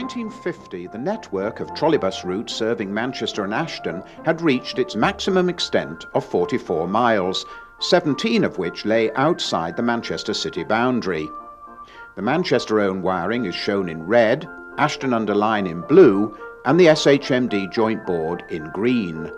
1950, the network of trolleybus routes serving Manchester and Ashton had reached its maximum extent of 44 miles, 17 of which lay outside the Manchester city boundary. The Manchester-owned wiring is shown in red, Ashton Under Line in blue, and the SHMD Joint Board in green.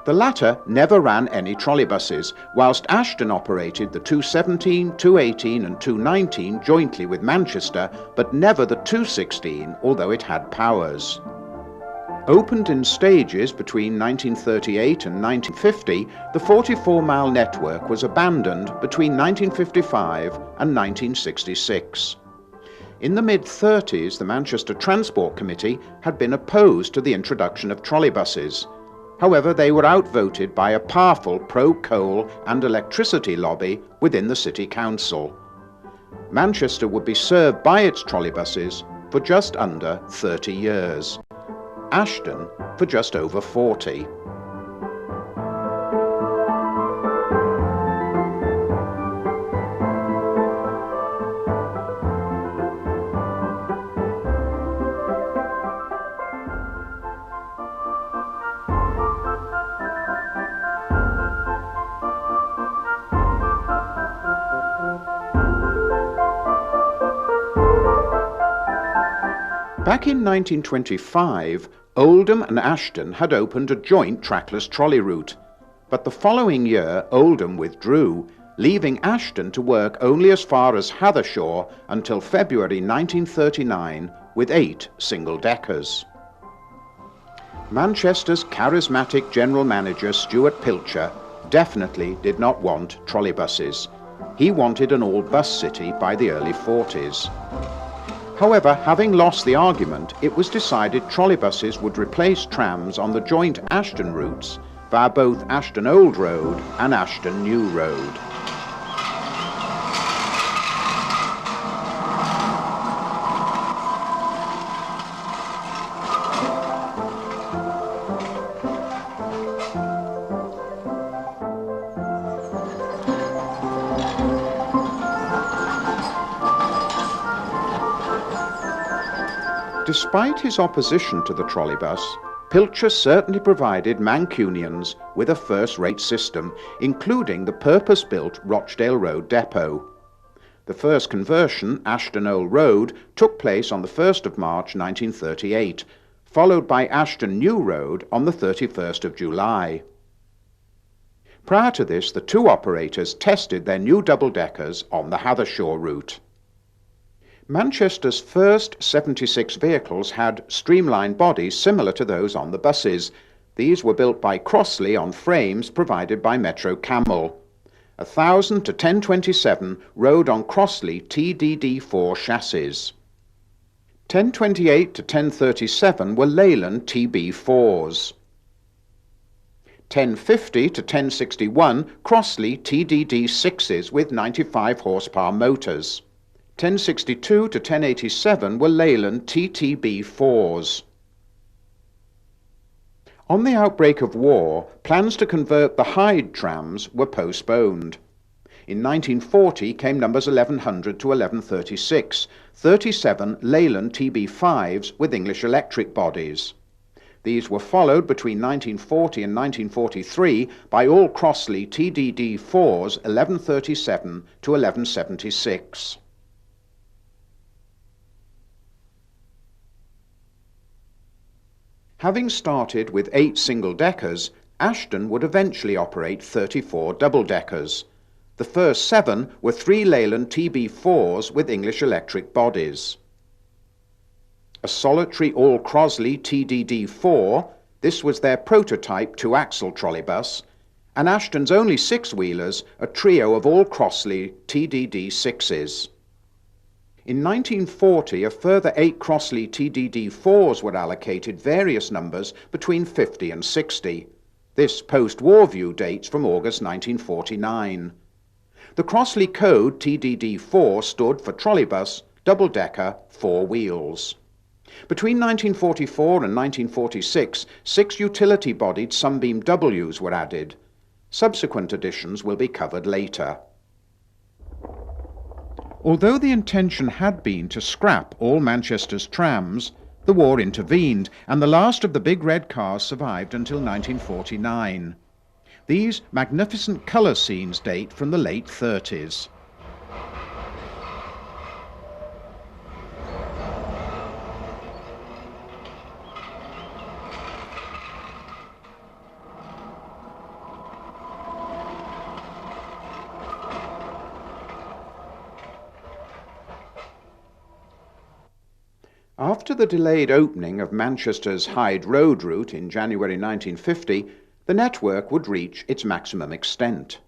The latter never ran any trolleybuses, whilst Ashton operated the 217, 218 and 219 jointly with Manchester, but never the 216, although it had powers. Opened in stages between 1938 and 1950, the 44-mile network was abandoned between 1955 and 1966. In the mid-30s, the Manchester Transport Committee had been opposed to the introduction of trolleybuses. However, they were outvoted by a powerful pro-coal and electricity lobby within the City Council. Manchester would be served by its trolleybuses for just under 30 years. Ashton for just over 40. Back in 1925, Oldham and Ashton had opened a joint trackless trolley route, but the following year Oldham withdrew, leaving Ashton to work only as far as Hathershaw until February 1939 with 8 single-deckers. Manchester's charismatic general manager Stuart Pilcher definitely did not want trolleybuses. He wanted an all-bus city by the early 40s. However, having lost the argument, it was decided trolleybuses would replace trams on the joint Ashton routes via both Ashton Old Road and Ashton New Road. Despite his opposition to the trolleybus, Pilcher certainly provided Mancunians with a first-rate system, including the purpose-built Rochdale Road depot. The first conversion, Ashton Old Road, took place on the 1st of March 1938, followed by Ashton New Road on the 31st of July. Prior to this, the two operators tested their new double-deckers on the Hathershaw route. Manchester's first 76 vehicles had streamlined bodies similar to those on the buses. These were built by Crossley on frames provided by Metro Camel. 1000 to 1027 rode on Crossley TDD4 chassis. 1028 to 1037 were Leyland TB4s. 1050 to 1061 Crossley TDD6s with 95 horsepower motors. 1062 to 1087 were Leyland TTB4s. On the outbreak of war, plans to convert the Hyde trams were postponed. In 1940 came numbers 1100 to 1136, 37 Leyland TB5s with English electric bodies. These were followed between 1940 and 1943 by all Crossley TDD4s 1137 to 1176. Having started with 8 single-deckers, Ashton would eventually operate 34 double-deckers. The first 7 were 3 Leyland TB4s with English electric bodies. A solitary all-Crossley TDD4, this was their prototype 2-axle trolleybus, and Ashton's only 6-wheelers, a trio of all Crossley TDD6s. In 1940, a further 8 Crossley TDD4s were allocated various numbers between 50 and 60. This post-war view dates from August 1949. The Crossley code TDD4 stood for trolleybus, double-decker, 4 wheels. Between 1944 and 1946, 6 utility-bodied Sunbeam Ws were added. Subsequent additions will be covered later. Although the intention had been to scrap all Manchester's trams, the war intervened and the last of the big red cars survived until 1949. These magnificent colour scenes date from the late 30s. After the delayed opening of Manchester's Hyde Road route in January 1950, the network would reach its maximum extent.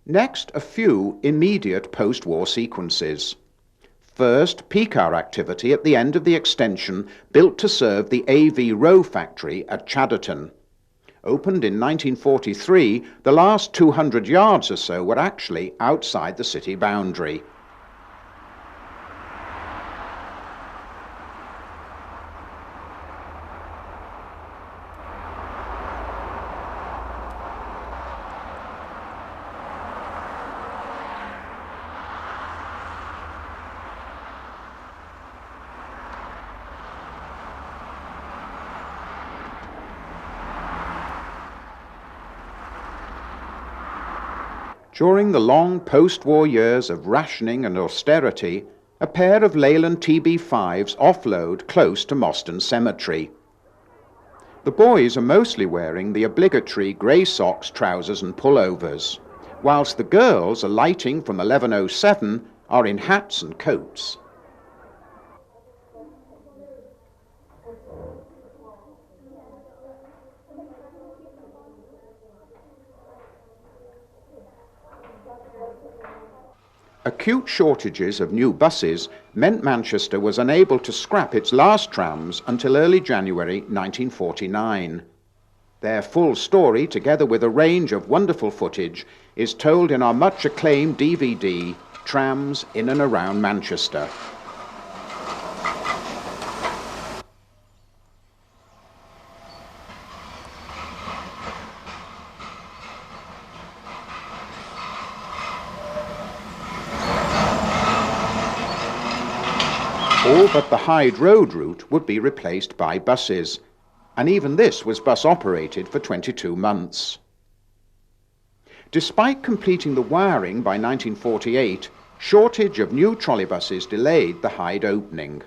Next, a few immediate post-war sequences. First, peak hour activity at the end of the extension built to serve the AV Row factory at Chadderton. Opened in 1943, the last 200 yards or so were actually outside the city boundary. During the long post-war years of rationing and austerity, a pair of Leyland TB5s offload close to Moston Cemetery. The boys are mostly wearing the obligatory grey socks, trousers and pullovers, whilst the girls, alighting from 1107, are in hats and coats. Acute shortages of new buses meant Manchester was unable to scrap its last trams until early January 1949. Their full story, together with a range of wonderful footage, is told in our much acclaimed DVD, Trams in and Around Manchester. All but the Hyde Road route would be replaced by buses, and even this was bus operated for 22 months. Despite completing the wiring by 1948, shortage of new trolleybuses delayed the Hyde opening.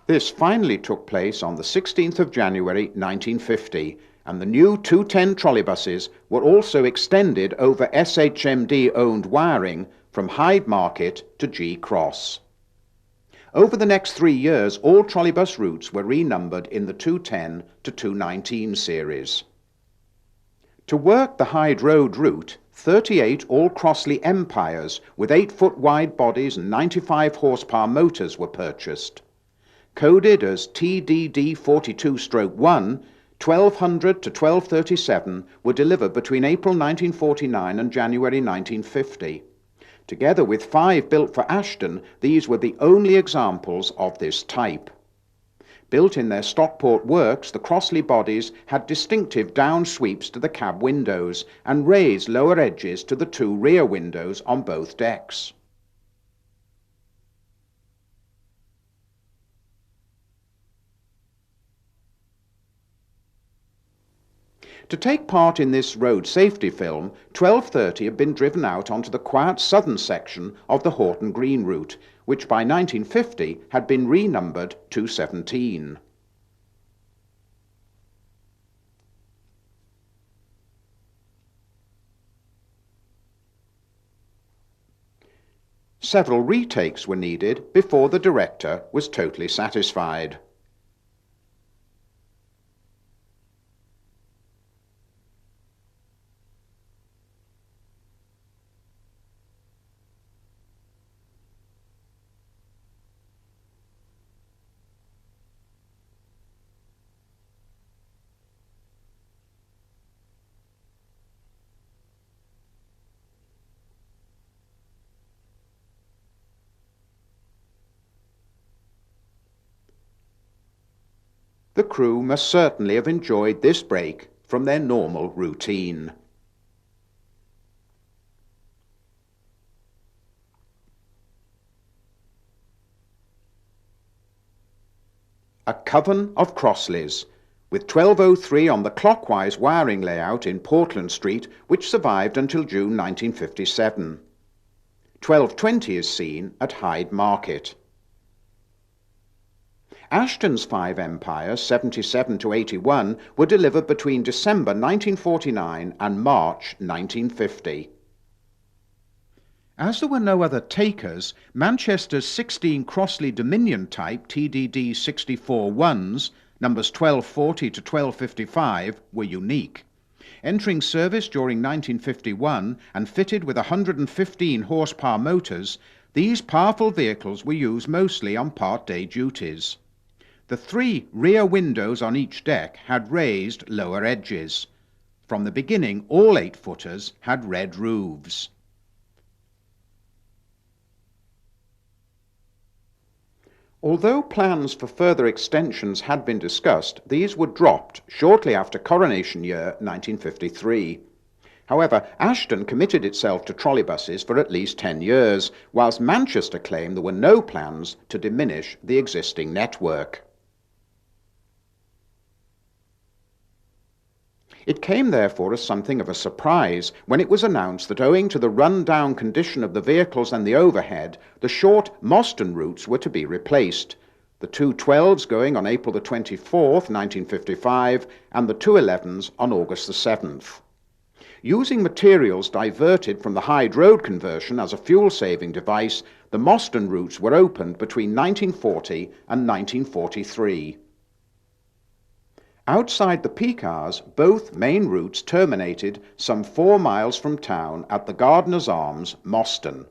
This finally took place on the 16th of January 1950, and the new 210 trolleybuses were also extended over SHMD-owned wiring from Hyde Market to G Cross. Over the next 3 years, all trolleybus routes were renumbered in the 210 to 219 series. To work the Hyde Road route, 38 all-Crossley Empires with 8-foot wide bodies and 95 horsepower motors were purchased. Coded as TDD42-1, 1200 to 1237 were delivered between April 1949 and January 1950. Together with 5 built for Ashton, these were the only examples of this type. Built in their Stockport works, the Crossley bodies had distinctive down sweeps to the cab windows and raised lower edges to the 2 rear windows on both decks. To take part in this road safety film, 1230 had been driven out onto the quiet southern section of the Horton Green route, which by 1950 had been renumbered 217. Several retakes were needed before the director was totally satisfied. The crew must certainly have enjoyed this break from their normal routine. A coven of Crossleys, with 1203 on the clockwise wiring layout in Portland Street, which survived until June 1957. 1220 is seen at Hyde Market. Ashton's 5 Empires, 77 to 81, were delivered between December 1949 and March 1950. As there were no other takers, Manchester's 16 Crossley Dominion type TDD 64-1s, numbers 1240 to 1255, were unique. Entering service during 1951 and fitted with 115 horsepower motors, these powerful vehicles were used mostly on part-day duties. The 3 rear windows on each deck had raised lower edges. From the beginning, all 8-footers had red roofs. Although plans for further extensions had been discussed, these were dropped shortly after Coronation Year 1953. However, Ashton committed itself to trolleybuses for at least 10 years, whilst Manchester claimed there were no plans to diminish the existing network. It came therefore as something of a surprise when it was announced that owing to the run-down condition of the vehicles and the overhead, the short Moston routes were to be replaced, the 212s going on April the 24th, 1955, and the 211s on August the 7th. Using materials diverted from the Hyde Road conversion as a fuel-saving device, the Moston routes were opened between 1940 and 1943. Outside the peak hours, both main routes terminated some 4 miles from town at the Gardener's Arms, Moston.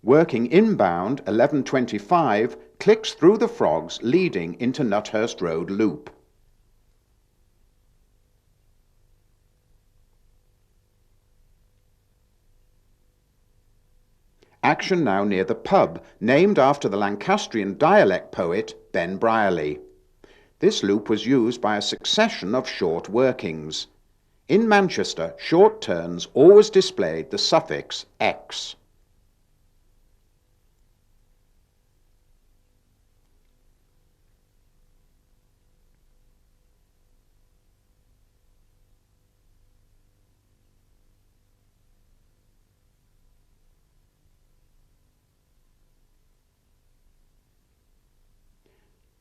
Working inbound, 1125 clicks through the Frogs leading into Nuthurst Road Loop. Action now near the pub, named after the Lancastrian dialect poet Ben Brierley. This loop was used by a succession of short workings. In Manchester, short turns always displayed the suffix X.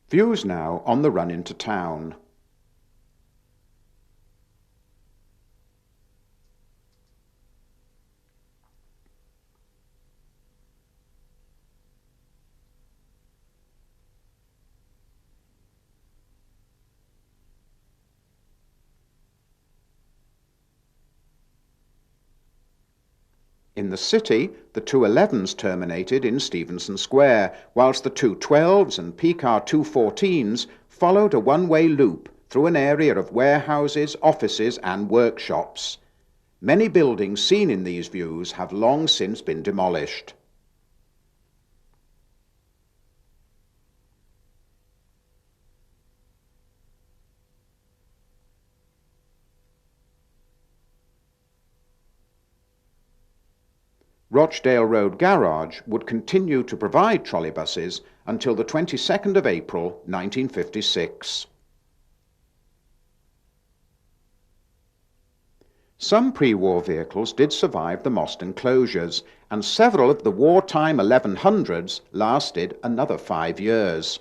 Views now on the run into town. In the city, the 211s terminated in Stevenson Square, whilst the 212s and PCAR 214s followed a one-way loop through an area of warehouses, offices and workshops. Many buildings seen in these views have long since been demolished. Rochdale Road Garage would continue to provide trolleybuses until the 22nd of April 1956. Some pre-war vehicles did survive the Moston closures, and several of the wartime 1100s lasted another 5 years.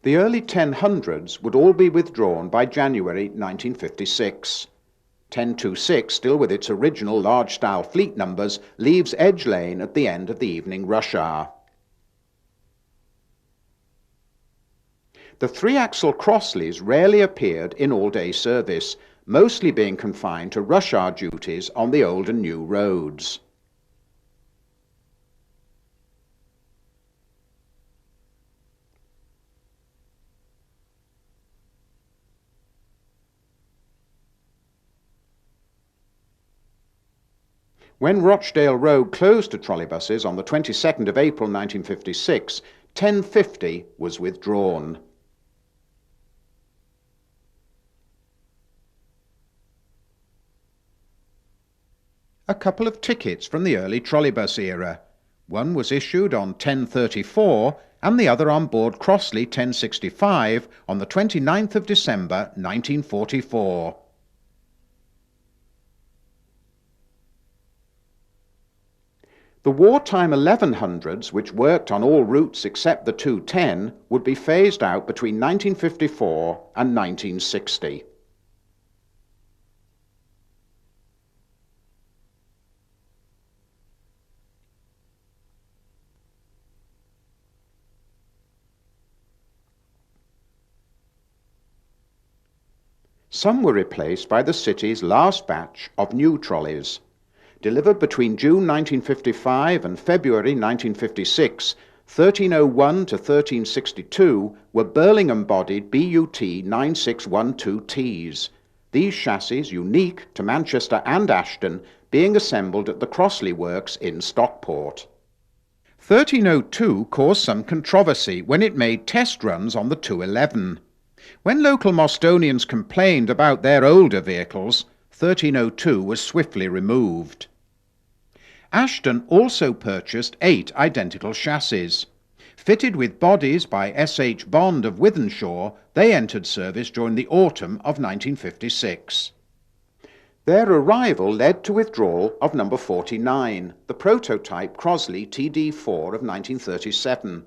The early 1000s would all be withdrawn by January 1956. 1026, still with its original large-style fleet numbers, leaves Edge Lane at the end of the evening rush hour. The 3-axle Crossleys rarely appeared in all-day service. mostly being confined to rush hour duties on the old and new roads. When Rochdale Road closed to trolleybuses on the 22nd of April 1956, 1050 was withdrawn. A couple of tickets from the early trolleybus era. One was issued on 1034 and the other on board Crossley 1065 on the 29th of December 1944. The wartime 1100s, which worked on all routes except the 210, would be phased out between 1954 and 1960. Some were replaced by the city's last batch of new trolleys. Delivered between June 1955 and February 1956, 1301 to 1362 were Birmingham-bodied BUT 9612Ts. These chassis, unique to Manchester and Ashton, being assembled at the Crossley Works in Stockport. 1302 caused some controversy when it made test runs on the 211. When local Mostonians complained about their older vehicles, 1302 was swiftly removed. Ashton also purchased 8 identical chassis. Fitted with bodies by S.H. Bond of Wythenshawe, they entered service during the autumn of 1956. Their arrival led to withdrawal of number 49, the prototype Crossley TD4 of 1937.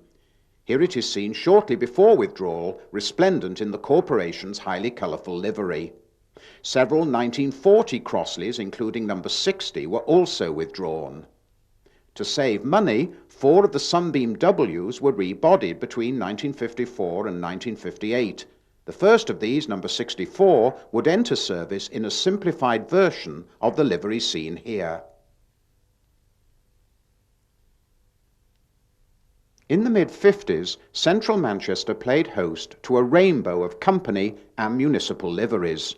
Here it is seen shortly before withdrawal, resplendent in the corporation's highly colourful livery. Several 1940 Crossleys, including number 60, were also withdrawn. To save money, 4 of the Sunbeam Ws were rebodied between 1954 and 1958. The first of these, number 64, would enter service in a simplified version of the livery seen here. In the mid-50s, central Manchester played host to a rainbow of company and municipal liveries.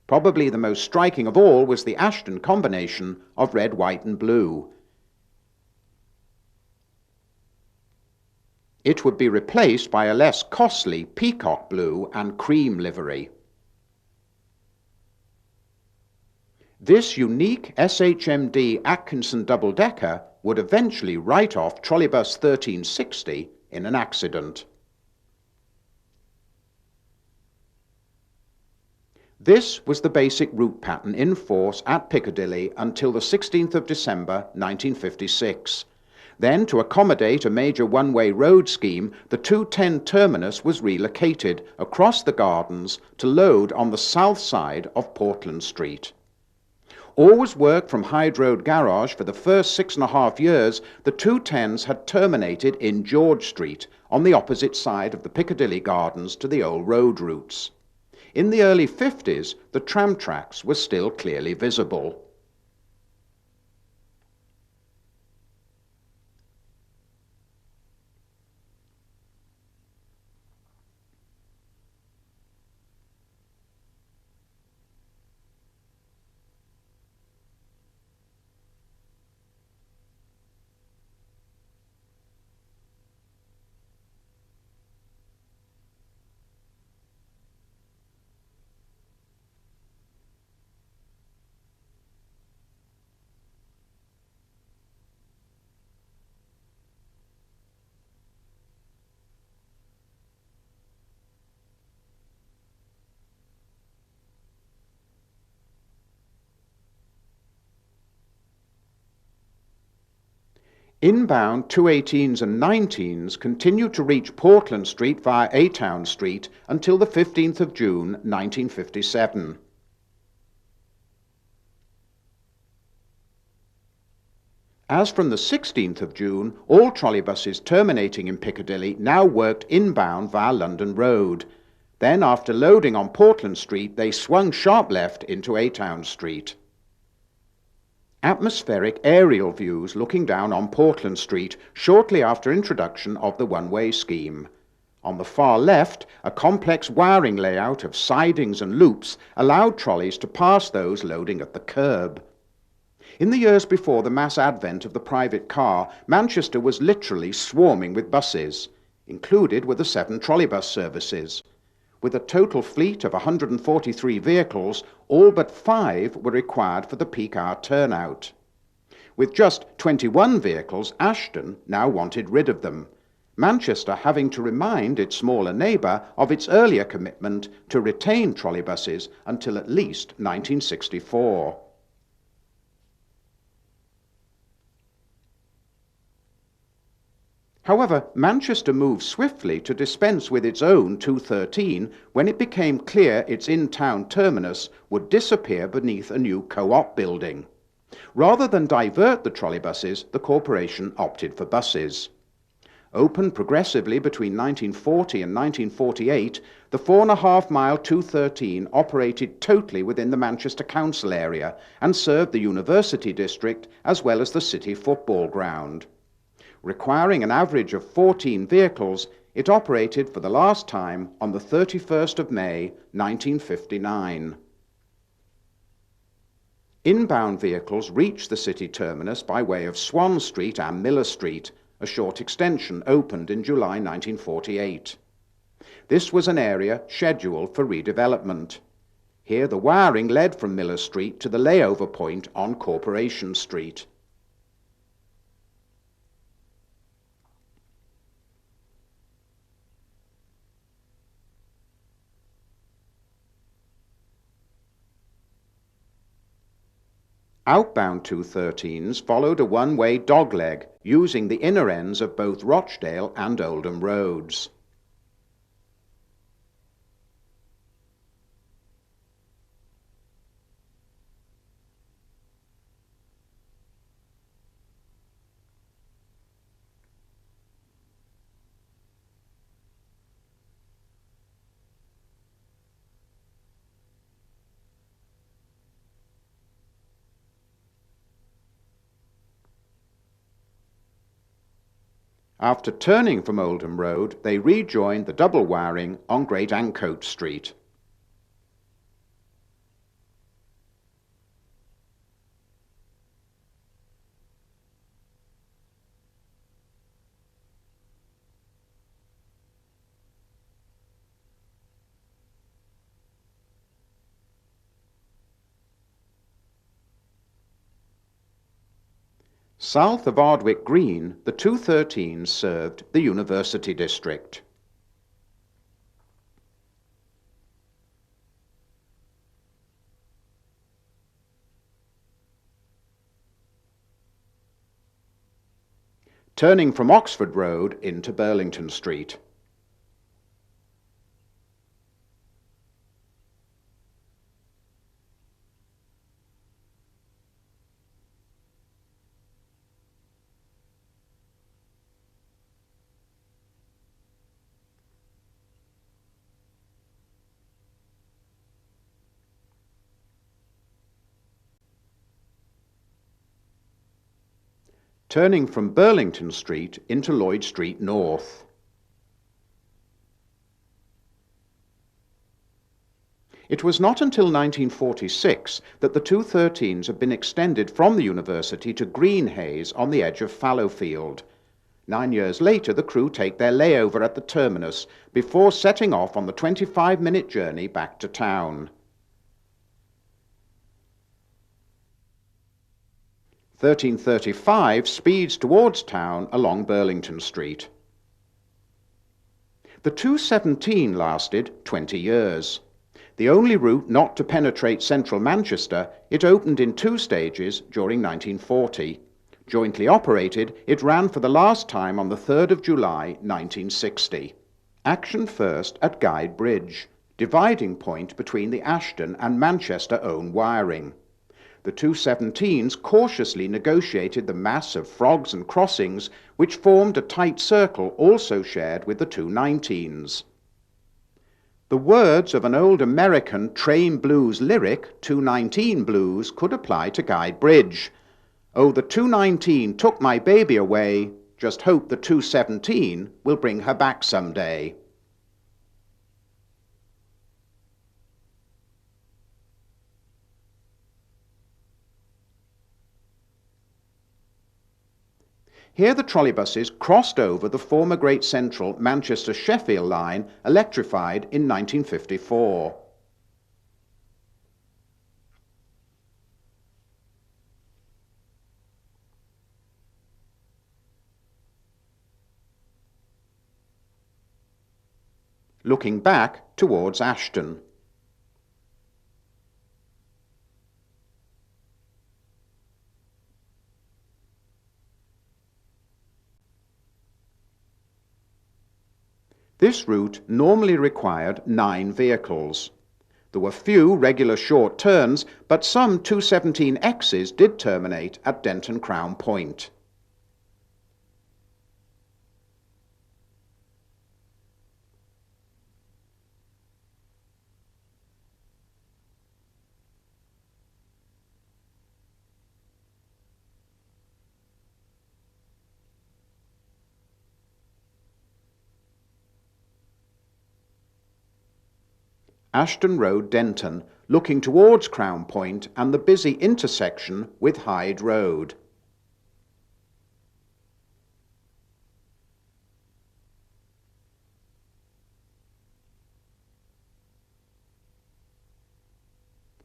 Probably the most striking of all was the Ashton combination of red, white and blue. It would be replaced by a less costly peacock blue and cream livery. This unique SHMD Atkinson double-decker would eventually write off Trolleybus 1360 in an accident. This was the basic route pattern in force at Piccadilly until the 16th of December 1956. Then, to accommodate a major one-way road scheme, the 210 terminus was relocated across the gardens to load on the south side of Portland Street. Always worked from Hyde Road Garage for the first 6.5 years, the 210s had terminated in George Street, on the opposite side of the Piccadilly Gardens to the old road routes. In the early 50s, the tram tracks were still clearly visible. Inbound 218s and 19s continued to reach Portland Street via A-Town Street until the 15th of June 1957. As from the 16th of June, all trolleybuses terminating in Piccadilly now worked inbound via London Road. Then, after loading on Portland Street, they swung sharp left into A-Town Street. Atmospheric aerial views looking down on Portland Street shortly after introduction of the one-way scheme. On the far left, a complex wiring layout of sidings and loops allowed trolleys to pass those loading at the curb. In the years before the mass advent of the private car, Manchester was literally swarming with buses. Included were the 7 trolleybus services. With a total fleet of 143 vehicles, all but 5 were required for the peak hour turnout. With just 21 vehicles, Ashton now wanted rid of them, Manchester having to remind its smaller neighbour of its earlier commitment to retain trolleybuses until at least 1964. However, Manchester moved swiftly to dispense with its own 213 when it became clear its in-town terminus would disappear beneath a new co-op building. Rather than divert the trolleybuses, the corporation opted for buses. Opened progressively between 1940 and 1948, the 4.5-mile 213 operated totally within the Manchester Council area and served the University District as well as the City football ground. Requiring an average of 14 vehicles, it operated for the last time on the 31st of May, 1959. Inbound vehicles reached the city terminus by way of Swan Street and Miller Street. A short extension opened in July 1948. This was an area scheduled for redevelopment. Here the wiring led from Miller Street to the layover point on Corporation Street. Outbound 213s followed a one-way dogleg, using the inner ends of both Rochdale and Oldham roads. After turning from Oldham Road, they rejoined the double wiring on Great Ancoat Street. South of Ardwick Green, the 213s served the University District. Turning from Oxford Road into Burlington Street. Turning from Burlington Street into Lloyd Street North. It was not until 1946 that the 213s had been extended from the university to Greenhays on the edge of Fallowfield. 9 years later, the crew take their layover at the terminus before setting off on the 25-minute journey back to town. 1335 speeds towards town along Burlington Street. The 217 lasted 20 years. The only route not to penetrate central Manchester, it opened in 2 stages during 1940. Jointly operated, it ran for the last time on the 3rd of July 1960. Action first at Guide Bridge, dividing point between the Ashton and Manchester own wiring. The 217s cautiously negotiated the mass of frogs and crossings which formed a tight circle also shared with the 219s. The words of an old American train blues lyric, 219 Blues, could apply to Guy Bridge. Oh, the 219 took my baby away, just hope the 217 will bring her back someday. Here the trolleybuses crossed over the former Great Central Manchester-Sheffield line, electrified in 1954. Looking back towards Ashton. This route normally required 9 vehicles. There were few regular short turns, but some 217Xs did terminate at Denton Crown Point. Ashton Road, Denton, looking towards Crown Point and the busy intersection with Hyde Road.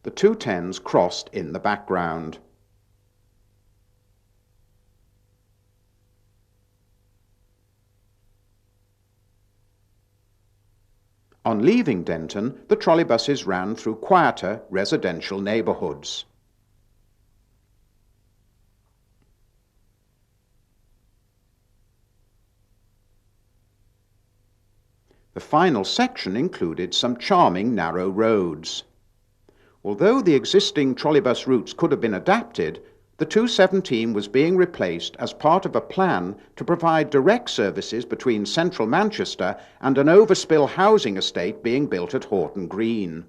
The 210s crossed in the background. On leaving Denton, the trolleybuses ran through quieter residential neighbourhoods. The final section included some charming narrow roads. Although the existing trolleybus routes could have been adapted, the 217 was being replaced as part of a plan to provide direct services between central Manchester and an overspill housing estate being built at Horton Green.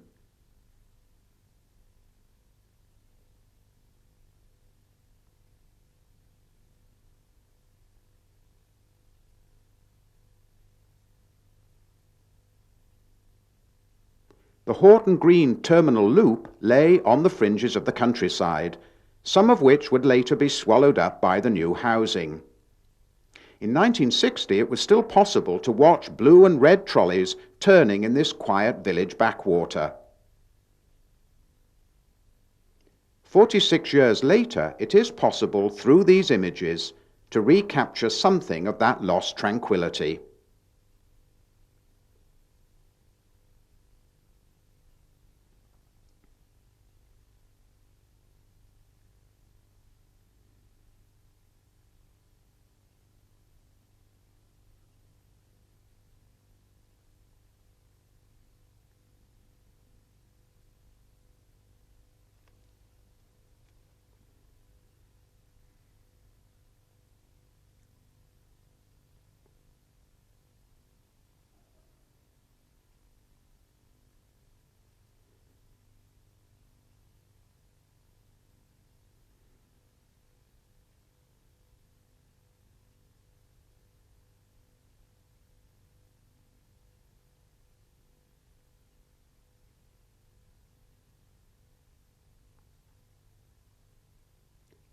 The Horton Green terminal loop lay on the fringes of the countryside, some of which would later be swallowed up by the new housing. In 1960 it was still possible to watch blue and red trolleys turning in this quiet village backwater. 46 years later, it is possible through these images to recapture something of that lost tranquility.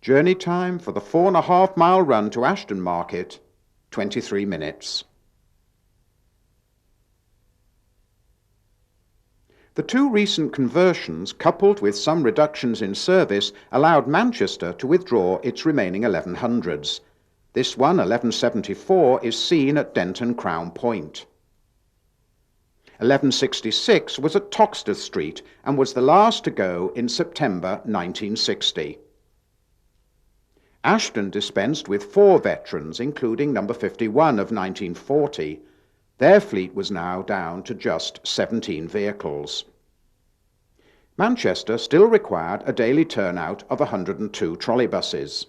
Journey time for the 4.5-mile run to Ashton Market, 23 minutes. The 2 recent conversions, coupled with some reductions in service, allowed Manchester to withdraw its remaining 1100s. This one, 1174, is seen at Denton Crown Point. 1166 was at Toxteth Street and was the last to go in September 1960. Ashton dispensed with 4 veterans, including number 51 of 1940. Their fleet was now down to just 17 vehicles. Manchester still required a daily turnout of 102 trolleybuses.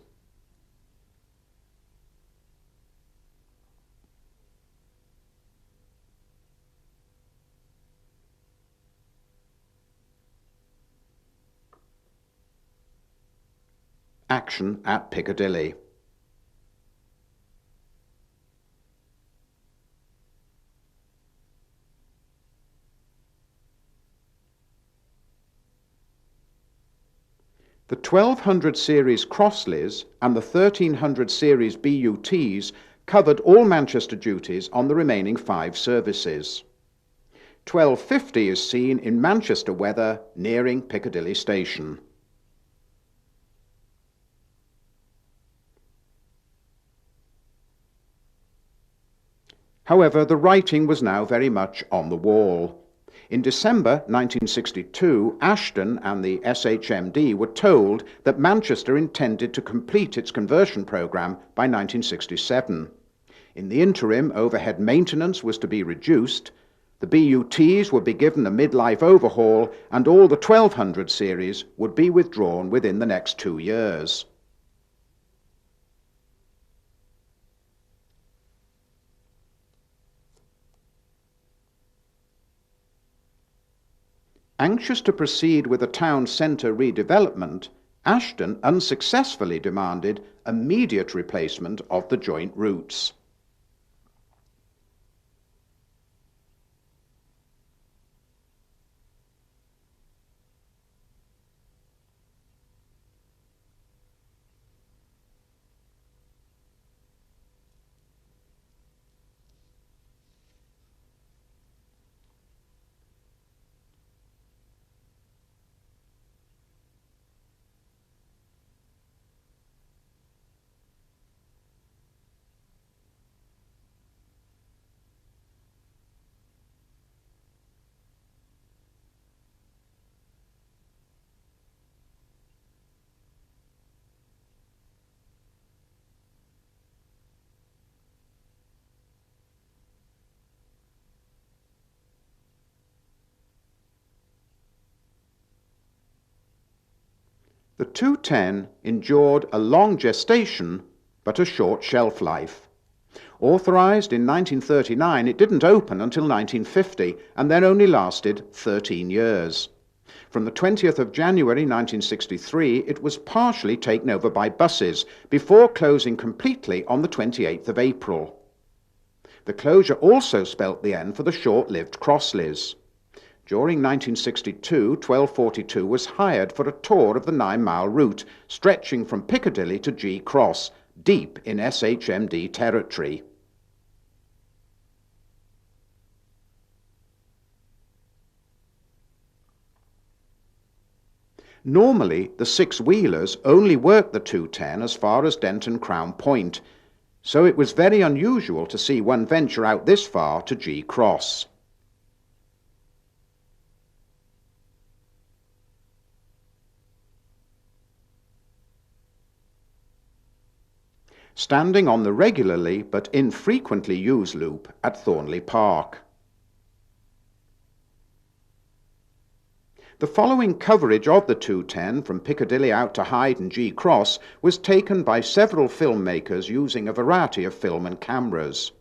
Action at Piccadilly. The 1200 series Trolleybuses and the 1300 series BUTs covered all Manchester duties on the remaining 5 services. 1250 is seen in Manchester weather nearing Piccadilly Station. However, the writing was now very much on the wall. In December 1962, Ashton and the SHMD were told that Manchester intended to complete its conversion programme by 1967. In the interim, overhead maintenance was to be reduced, the BUTs would be given a midlife overhaul, and all the 1200 series would be withdrawn within the next 2 years. Anxious to proceed with the town centre redevelopment, Ashton unsuccessfully demanded immediate replacement of the joint routes. The 210 endured a long gestation but a short shelf life. Authorised in 1939, it didn't open until 1950 and then only lasted 13 years. From the 20th of January 1963, it was partially taken over by buses before closing completely on the 28th of April. The closure also spelt the end for the short-lived Trolleybuses. During 1962, 1242 was hired for a tour of the 9-mile route, stretching from Piccadilly to G Cross, deep in SHMD territory. Normally, the 6-wheelers only worked the 210 as far as Denton Crown Point, so it was very unusual to see one venture out this far to G Cross. Standing on the regularly but infrequently used loop at Thornley Park. The following coverage of the 210 from Piccadilly out to Hyde and G Cross was taken by several filmmakers using a variety of film and cameras.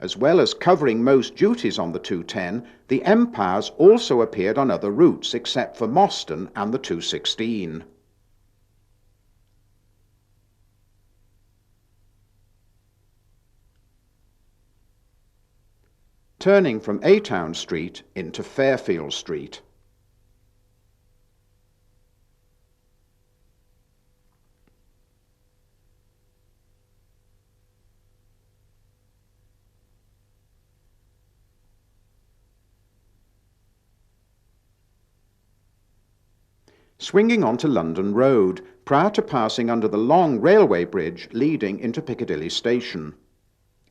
As well as covering most duties on the 210, the Empires also appeared on other routes except for Moston and the 216. Turning from A-Town Street into Fairfield Street. Swinging onto London Road, prior to passing under the long railway bridge leading into Piccadilly Station.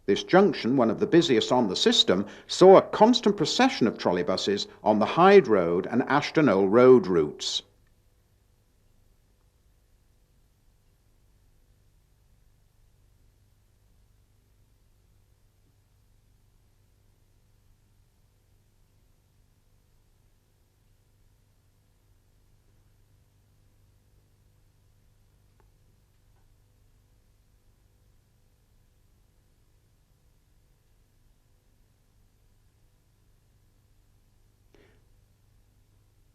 This junction, one of the busiest on the system, saw a constant procession of trolleybuses on the Hyde Road and Ashton New Road routes.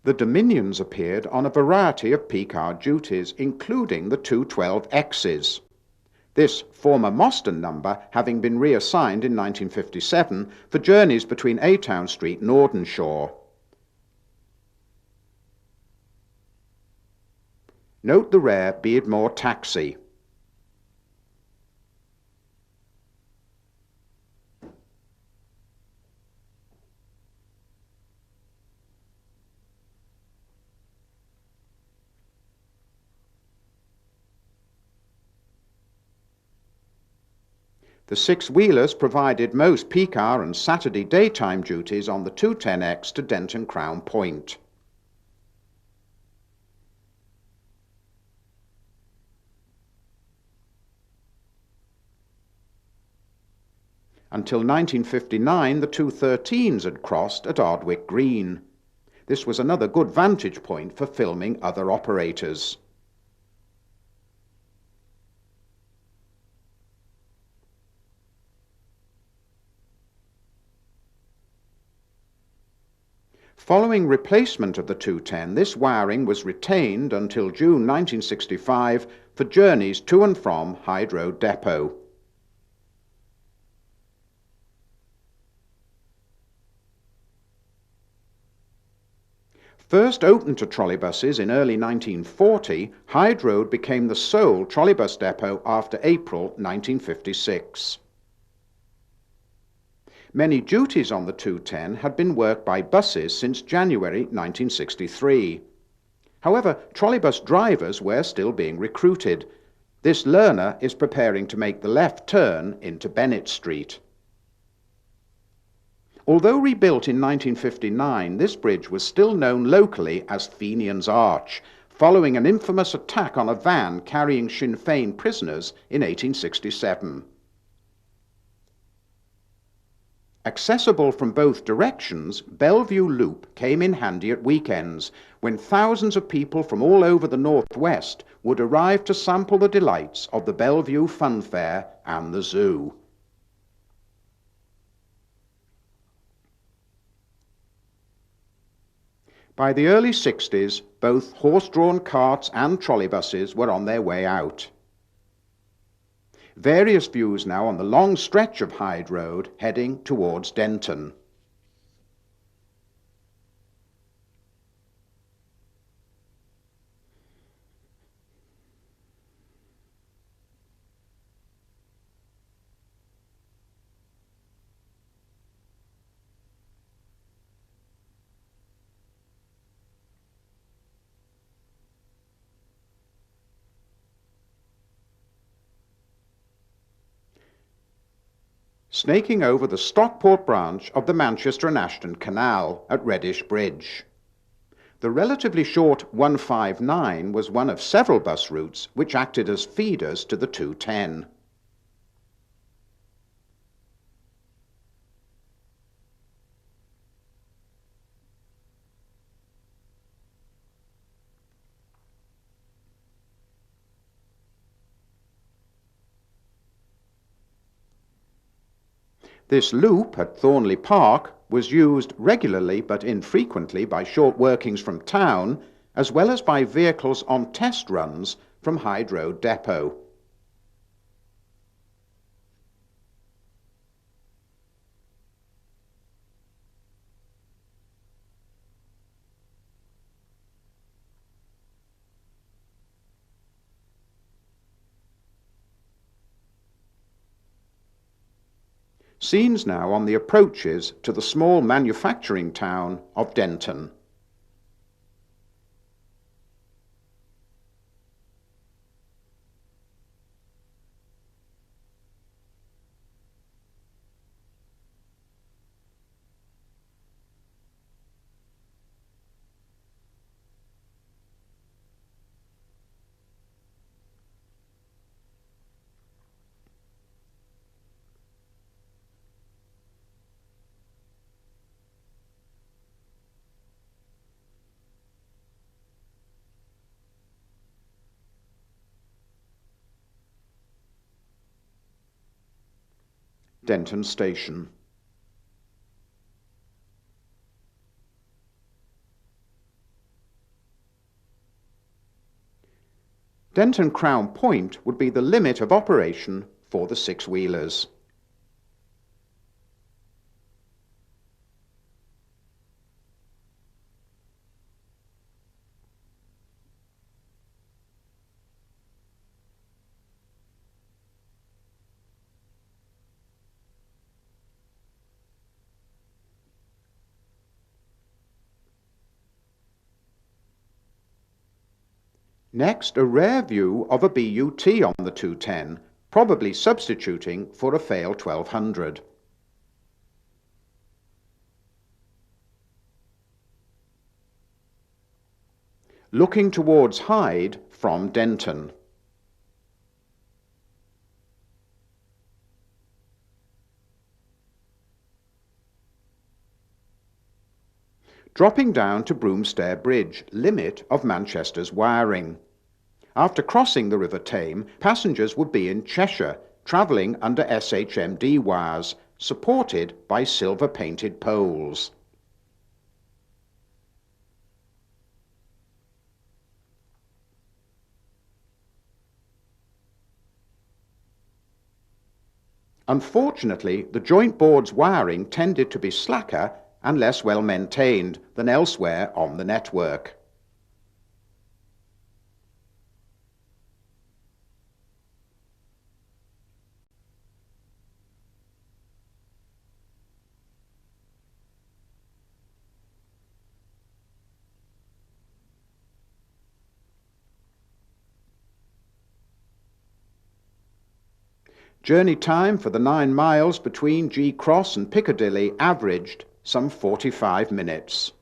The Dominions appeared on a variety of P-card duties, including the 212Xs. This former Moston number having been reassigned in 1957 for journeys between Town Street and Audenshaw. Note the rare Beardmore taxi. The six-wheelers provided most P-car and Saturday daytime duties on the 210X to Denton Crown Point. Until 1959, the 213s had crossed at Ardwick Green. This was another good vantage point for filming other operators. Following replacement of the 210, this wiring was retained until June 1965 for journeys to and from Hyde Road Depot. First opened to trolleybuses in early 1940, Hyde Road became the sole trolleybus depot after April 1956. Many duties on the 210 had been worked by buses since January 1963. However, trolleybus drivers were still being recruited. This learner is preparing to make the left turn into Bennett Street. Although rebuilt in 1959, this bridge was still known locally as Fenian's Arch, following an infamous attack on a van carrying Sinn Féin prisoners in 1867. Accessible from both directions, Bellevue Loop came in handy at weekends, when thousands of people from all over the northwest would arrive to sample the delights of the Bellevue Fun Fair and the zoo. By the early 60s, both horse-drawn carts and trolleybuses were on their way out. Various views now on the long stretch of Hyde Road heading towards Denton. Snaking over the Stockport branch of the Manchester and Ashton Canal at Reddish Bridge. The relatively short 159 was one of several bus routes which acted as feeders to the 210. This loop at Thornley Park was used regularly but infrequently by short workings from town, as well as by vehicles on test runs from Hyde Road Depot. Scenes now on the approaches to the small manufacturing town of Denton. Denton Station. Denton Crown Point would be the limit of operation for the six-wheelers. Next, a rare view of a BUT on the 210, probably substituting for a fail 1200. Looking towards Hyde from Denton. Dropping down to Broomstair Bridge, limit of Manchester's wiring. After crossing the River Tame, passengers would be in Cheshire, travelling under SHMD wires, supported by silver-painted poles. Unfortunately, the joint board's wiring tended to be slacker and less well maintained than elsewhere on the network. Journey time for the 9 miles between G Cross and Piccadilly averaged some 45 minutes.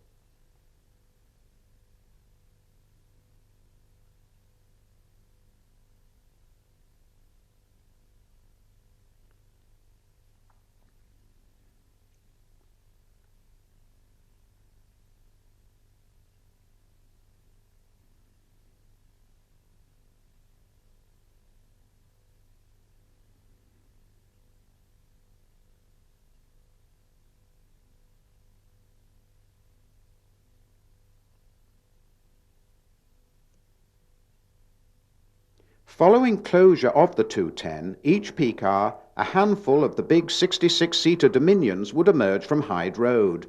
Following closure of the 210, each peak hour, a handful of the big 66-seater Dominions would emerge from Hyde Road.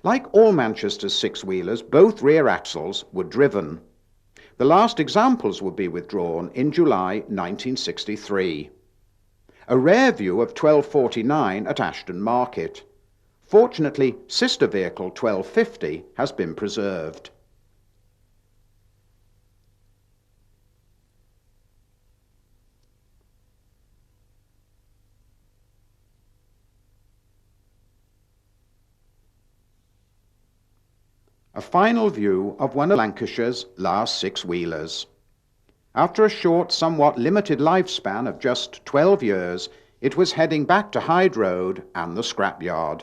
Like all Manchester's six-wheelers, both rear axles were driven. The last examples would be withdrawn in July 1963. A rare view of 1249 at Ashton Market. Fortunately, sister vehicle 1250 has been preserved. A final view of one of Lancashire's last six-wheelers. After a short, somewhat limited lifespan of just 12 years, it was heading back to Hyde Road and the scrapyard.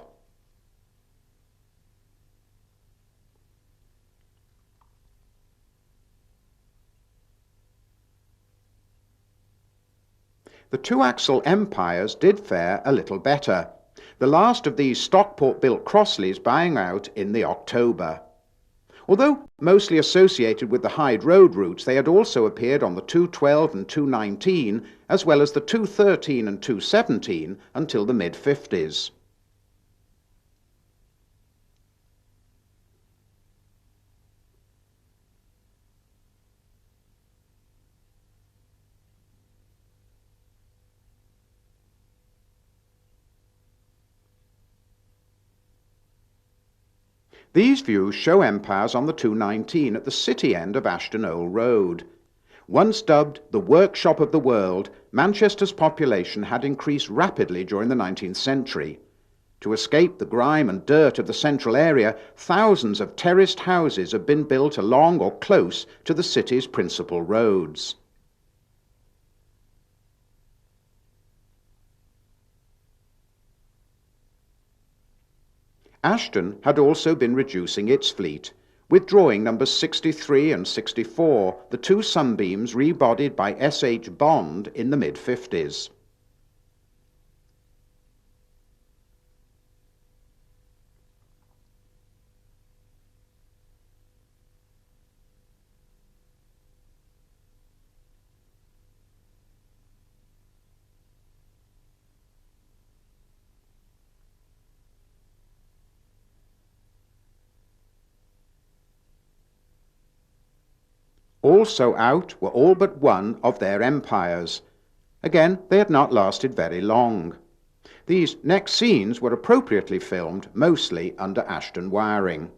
The two-axle Empires did fare a little better, the last of these Stockport-built Crossleys buying out in the October. Although mostly associated with the Hyde Road routes, they had also appeared on the 212 and 219, as well as the 213 and 217 until the mid-50s. These views show Empires on the 219 at the city end of Ashton New Road. Once dubbed the workshop of the world, Manchester's population had increased rapidly during the 19th century. To escape the grime and dirt of the central area, thousands of terraced houses have been built along or close to the city's principal roads. Ashton had also been reducing its fleet, withdrawing numbers 63 and 64, the two sunbeams rebodied by S.H. Bond in the mid-50s. also out were all but one of their empires. Again, they had not lasted very long. These next scenes were appropriately filmed, mostly under Ashton wiring.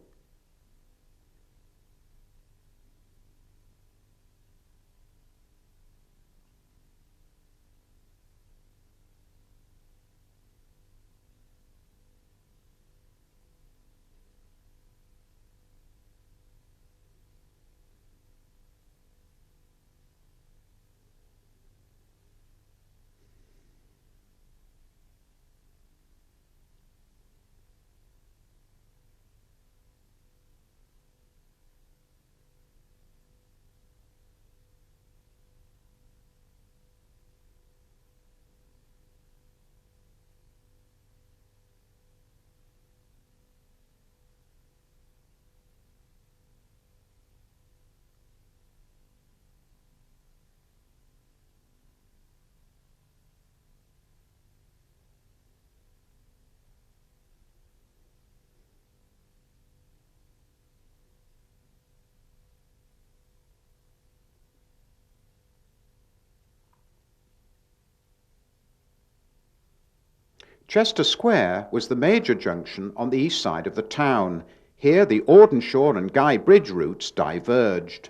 Chester Square was the major junction on the east side of the town. Here the Audenshaw and Guy Bridge routes diverged.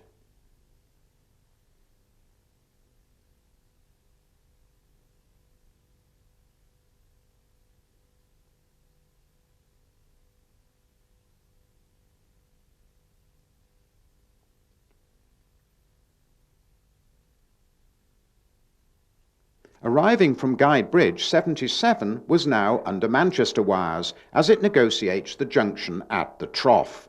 Arriving from Guy Bridge, 77 was now under Manchester wires as it negotiates the junction at the Trough.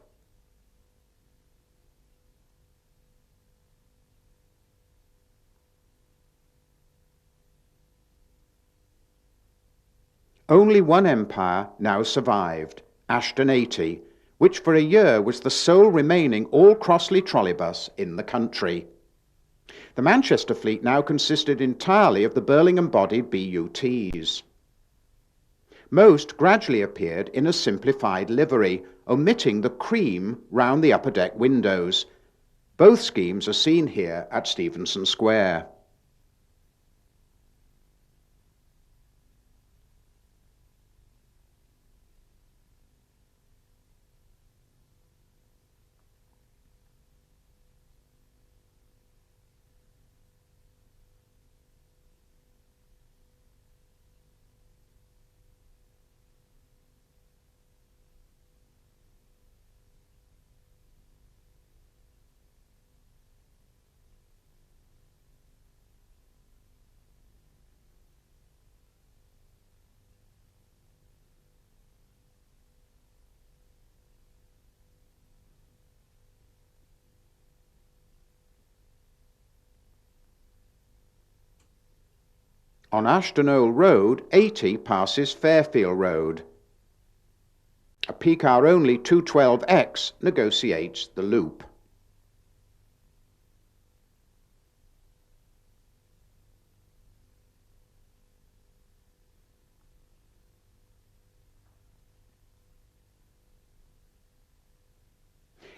Only one empire now survived, Ashton 80, which for a year was the sole remaining all-Crossley trolleybus in the country. The Manchester fleet now consisted entirely of the Birmingham-bodied BUTs. Most gradually appeared in a simplified livery, omitting the cream round the upper deck windows. Both schemes are seen here at Stephenson Square. On Ashton New Road, 80 passes Fairfield Road. A PCAR-only 212X negotiates the loop.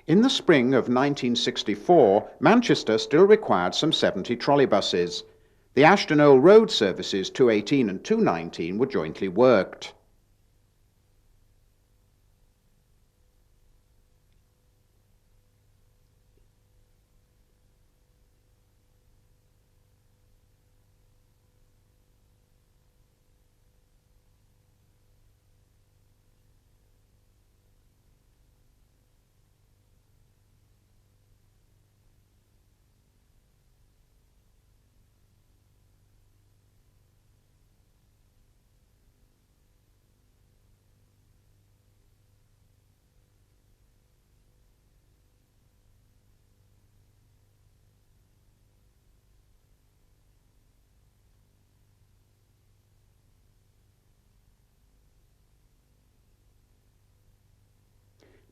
In the spring of 1964, Manchester still required some 70 trolleybuses. The Ashton New Road services 218 and 219 were jointly worked.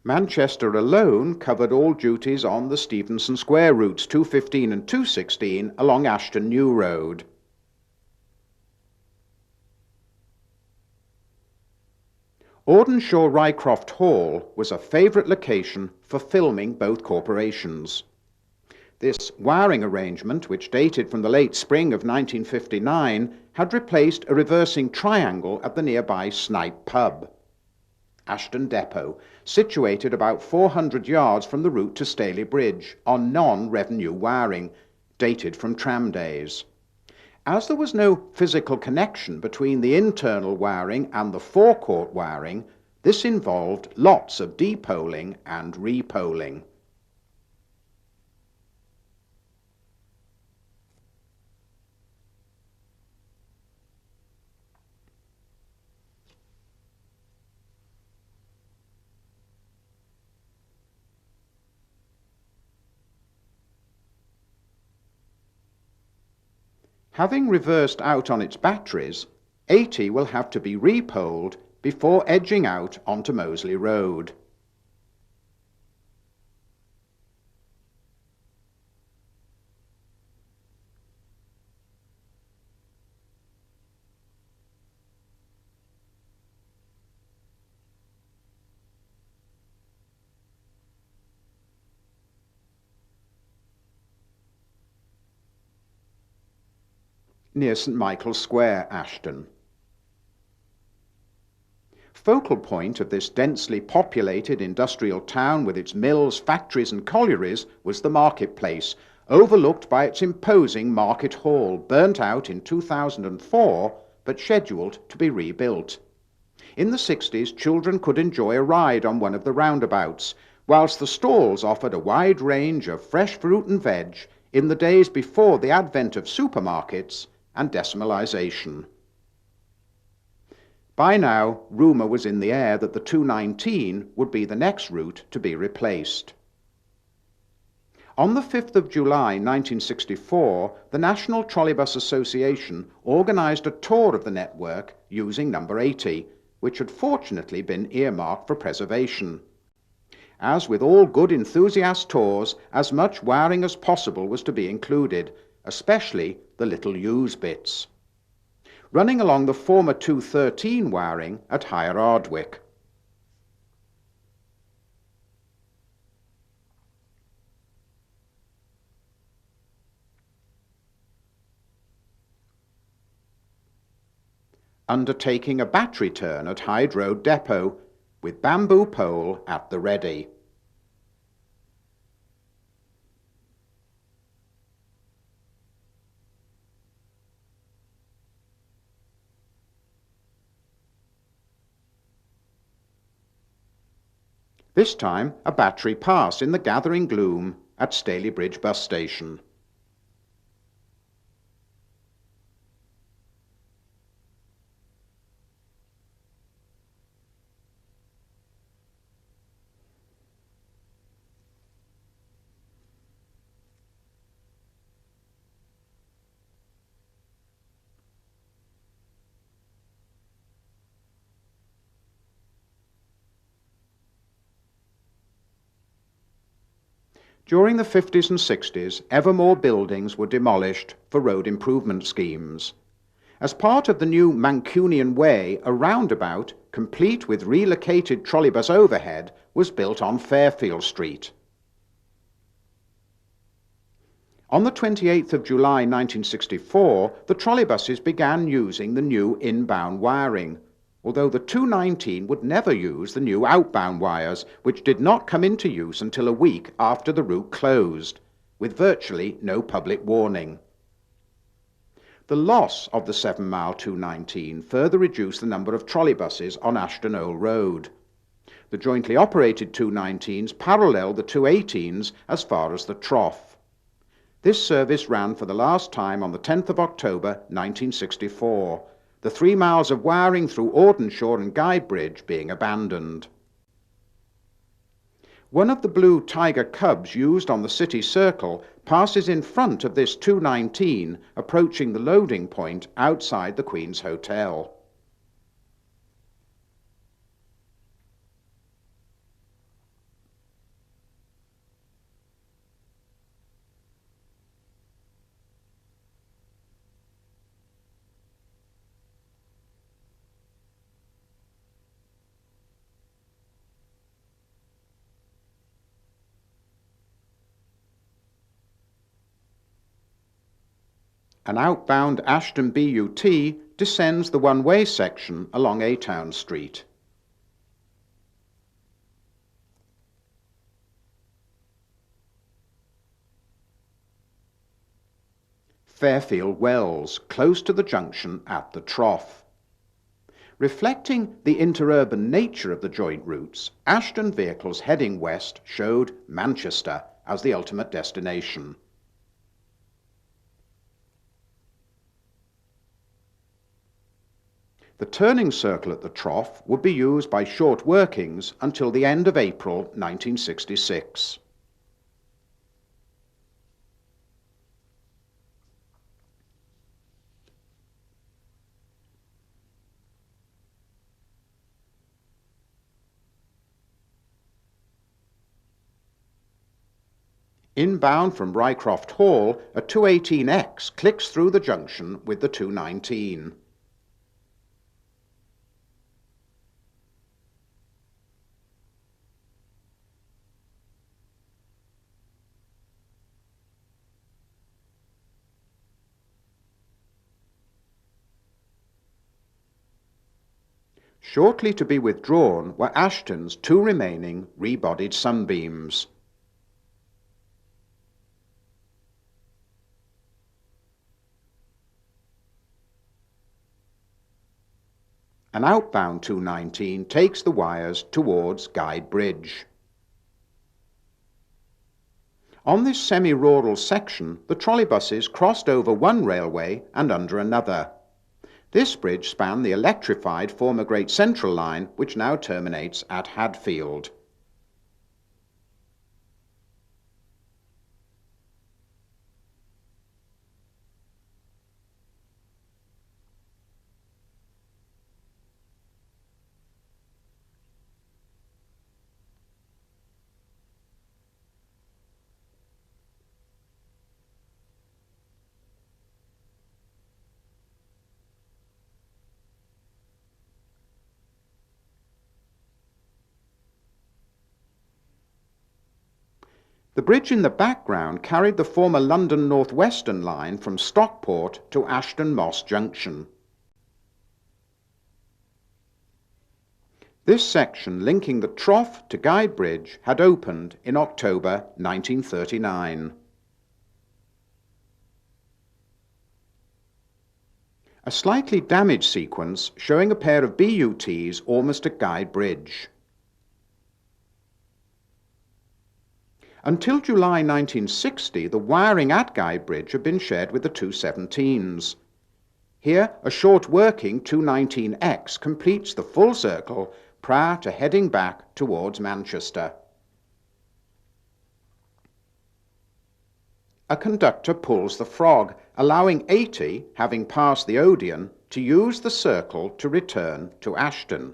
Manchester alone covered all duties on the Stephenson Square routes 215 and 216 along Ashton New Road. Audenshaw Rycroft Hall was a favourite location for filming both corporations. This wiring arrangement, which dated from the late spring of 1959, had replaced a reversing triangle at the nearby Snipe pub. Ashton Depot, situated about 400 yards from the route to Staley Bridge, on non-revenue wiring, dated from tram days. As there was no physical connection between the internal wiring and the forecourt wiring, this involved lots of depoling and repoling. Having reversed out on its batteries, 80 will have to be repoled before edging out onto Moseley Road. Near St Michael's Square, Ashton. Focal point of this densely populated industrial town with its mills, factories and collieries was the marketplace, overlooked by its imposing market hall, burnt out in 2004 but scheduled to be rebuilt. In the 60s, children could enjoy a ride on one of the roundabouts, whilst the stalls offered a wide range of fresh fruit and veg in the days before the advent of supermarkets and decimalisation. By now, rumour was in the air that the 219 would be the next route to be replaced. On the 5th of July 1964, the National Trolleybus Association organised a tour of the network using number 80, which had fortunately been earmarked for preservation. As with all good enthusiast tours, as much wiring as possible was to be included, especially the little used bits. Running along the former 213 wiring at Higher Ardwick. Undertaking a battery turn at Hyde Road Depot, with bamboo pole at the ready. This time a battery pass in the gathering gloom at Staley Bridge bus station. During the 50s and 60s, ever more buildings were demolished for road improvement schemes. As part of the new Mancunian Way, a roundabout, complete with relocated trolleybus overhead, was built on Fairfield Street. On the 28th of July 1964, the trolleybuses began using the new inbound wiring, although the 219 would never use the new outbound wires, which did not come into use until a week after the route closed, with virtually no public warning. The loss of the 7-mile 219 further reduced the number of trolleybuses on Ashton New Road. The jointly operated 219s paralleled the 218s as far as the Trough. This service ran for the last time on the 10th of October 1964, the 3 miles of wiring through Audenshaw and Guidebridge being abandoned. One of the blue Tiger Cubs used on the city circle passes in front of this 219, approaching the loading point outside the Queen's Hotel. An outbound Ashton BUT descends the one-way section along A Town Street. Fairfield Wells, close to the junction at the trough. Reflecting the interurban nature of the joint routes, Ashton vehicles heading west showed Manchester as the ultimate destination. The turning circle at the trough would be used by short workings until the end of April 1966. Inbound from Rycroft Hall, a 218X clicks through the junction with the 219. Shortly to be withdrawn were Ashton's two remaining rebodied sunbeams. An outbound 219 takes the wires towards Guide Bridge. On this semi-rural section, the trolleybuses crossed over one railway and under another. This bridge spanned the electrified former Great Central Line, which now terminates at Hadfield. The bridge in the background carried the former London North Western line from Stockport to Ashton Moss Junction. This section linking the trough to Guide Bridge had opened in October 1939. A slightly damaged sequence showing a pair of BUTs almost at Guide Bridge. Until July 1960, the wiring at Guide Bridge had been shared with the 217s. Here, a short working 219X completes the full circle prior to heading back towards Manchester. A conductor pulls the frog, allowing 80, having passed the Odeon, to use the circle to return to Ashton.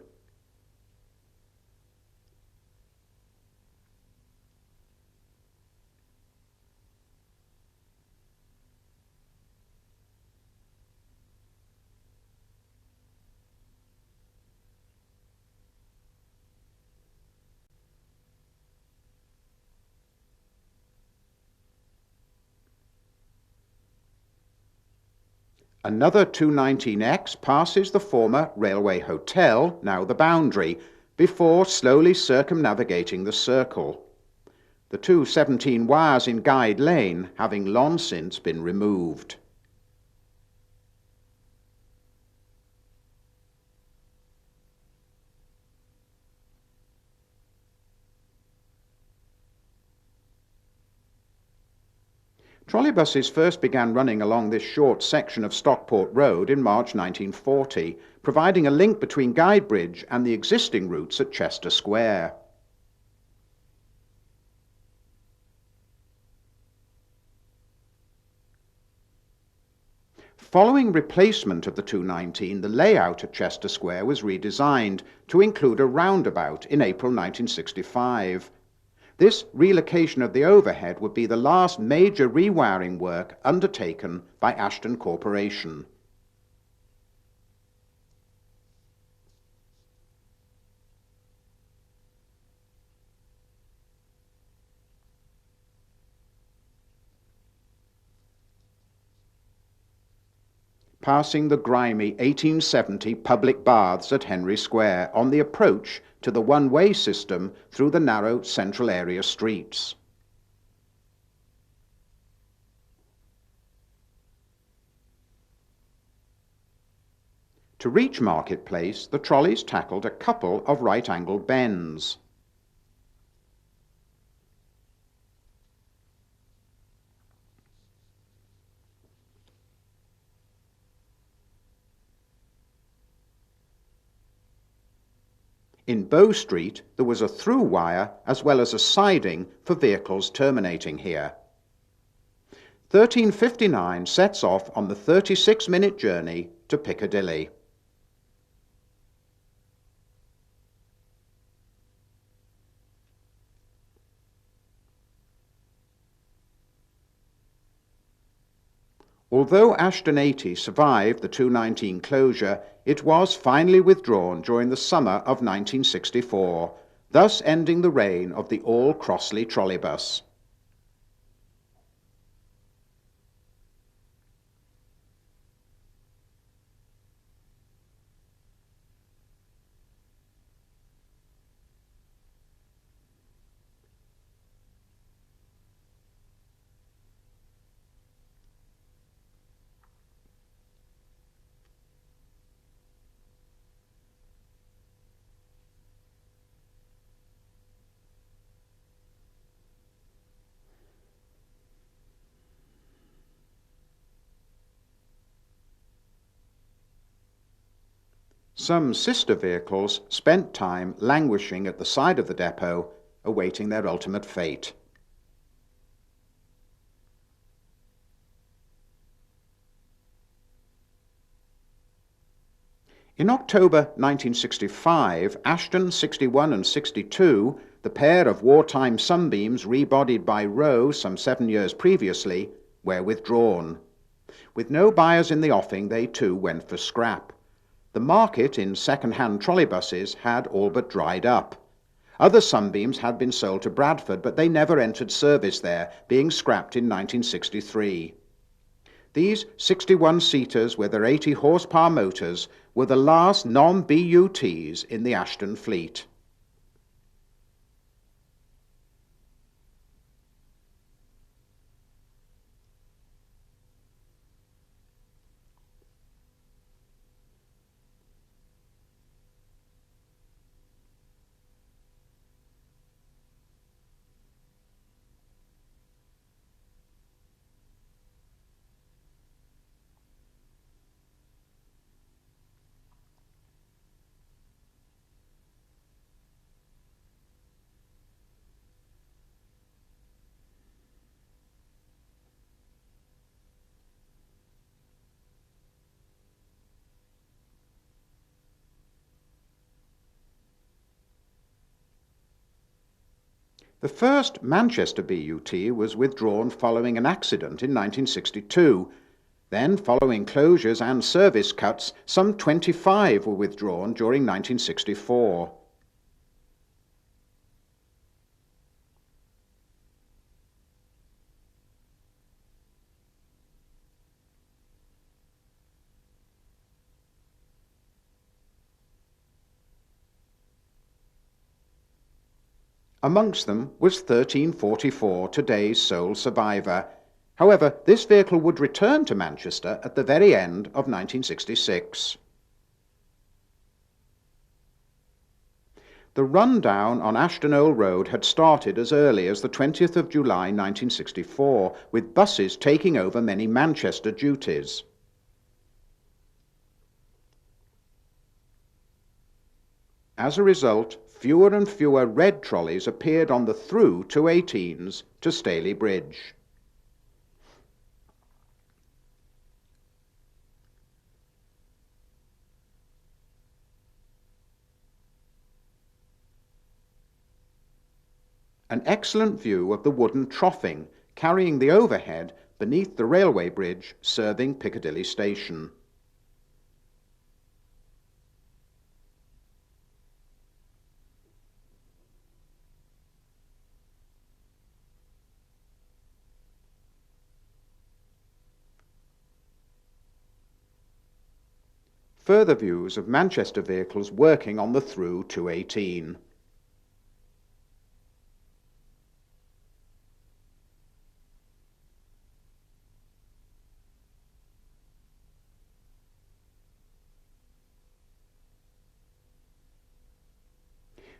Another 219X passes the former Railway Hotel, now the Boundary, before slowly circumnavigating the circle. The 217 wires in Guide Lane having long since been removed. Trolleybuses first began running along this short section of Stockport Road in March 1940, providing a link between Guide Bridge and the existing routes at Chester Square. Following replacement of the 219, the layout at Chester Square was redesigned to include a roundabout in April 1965. This relocation of the overhead would be the last major rewiring work undertaken by Ashton Corporation. passing the grimy 1870 public baths at Henry Square on the approach to the one-way system through the narrow central area streets. To reach Marketplace, the trolleys tackled a couple of right-angled bends. In Bow Street, there was a through wire as well as a siding for vehicles terminating here. 1359 sets off on the 36-minute journey to Piccadilly. Although Ashton 80 survived the 219 closure, it was finally withdrawn during the summer of 1964, thus ending the reign of the all-Crossley trolleybus. Some sister vehicles spent time languishing at the side of the depot, awaiting their ultimate fate. In October 1965, Ashton 61 and 62, the pair of wartime sunbeams rebodied by Rowe some 7 years previously, were withdrawn. With no buyers in the offing, they too went for scrap. The market in second-hand trolleybuses had all but dried up. Other sunbeams had been sold to Bradford, but they never entered service there, being scrapped in 1963. These 61-seaters with their 80-horsepower motors were the last non-BUTs in the Ashton fleet. The first Manchester BUT was withdrawn following an accident in 1962. Then, following closures and service cuts, some 25 were withdrawn during 1964. Amongst them was 1344, today's sole survivor. However, this vehicle would return to Manchester at the very end of 1966. The rundown on Ashton New Road had started as early as the 20th of July 1964, with buses taking over many Manchester duties. As a result, fewer and fewer red trolleys appeared on the through 218s to Staley Bridge. An excellent view of the wooden troughing carrying the overhead beneath the railway bridge serving Piccadilly Station. Further views of Manchester vehicles working on the through 218.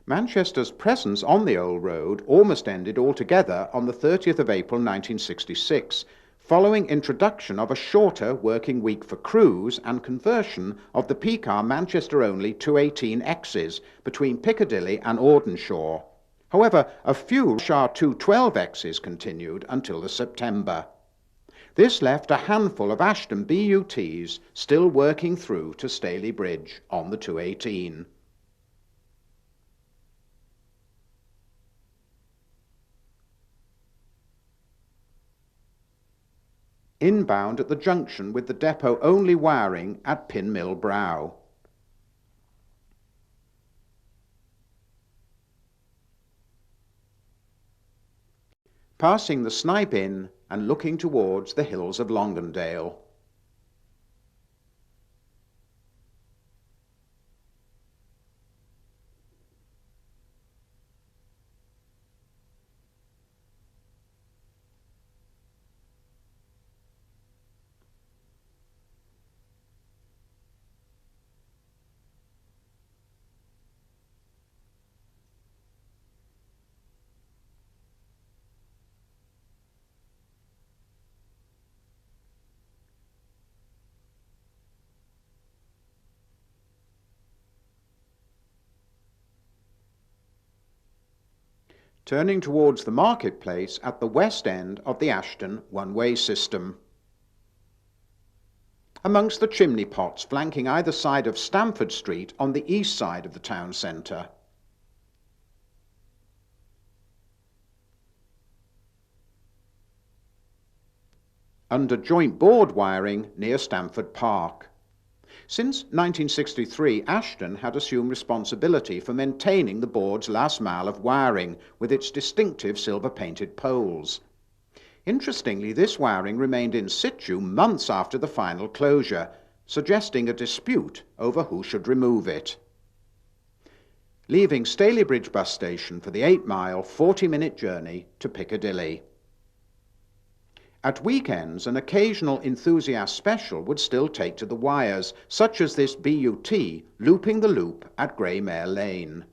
Manchester's presence on the old road almost ended altogether on the 30th of April 1966, following introduction of a shorter working week for crews and conversion of the PCAR Manchester-only 218Xs between Piccadilly and Audenshaw. However, a few SHAR 212Xs continued until the September. This left a handful of Ashton BUTs still working through to Staley Bridge on the 218. Inbound at the junction with the depot only wiring at Pin Mill Brow. Passing the Snipe Inn and looking towards the hills of Longondale. Turning towards the marketplace at the west end of the Ashton one-way system. Amongst the chimney pots flanking either side of Stamford Street on the east side of the town centre. Under joint board wiring near Stamford Park. Since 1963, Ashton had assumed responsibility for maintaining the board's last mile of wiring with its distinctive silver-painted poles. Interestingly, this wiring remained in situ months after the final closure, suggesting a dispute over who should remove it. Leaving Staley Bridge bus station for the 8-mile, 40-minute journey to Piccadilly. At weekends, an occasional enthusiast special would still take to the wires, such as this BUT looping the loop at Greymare Lane.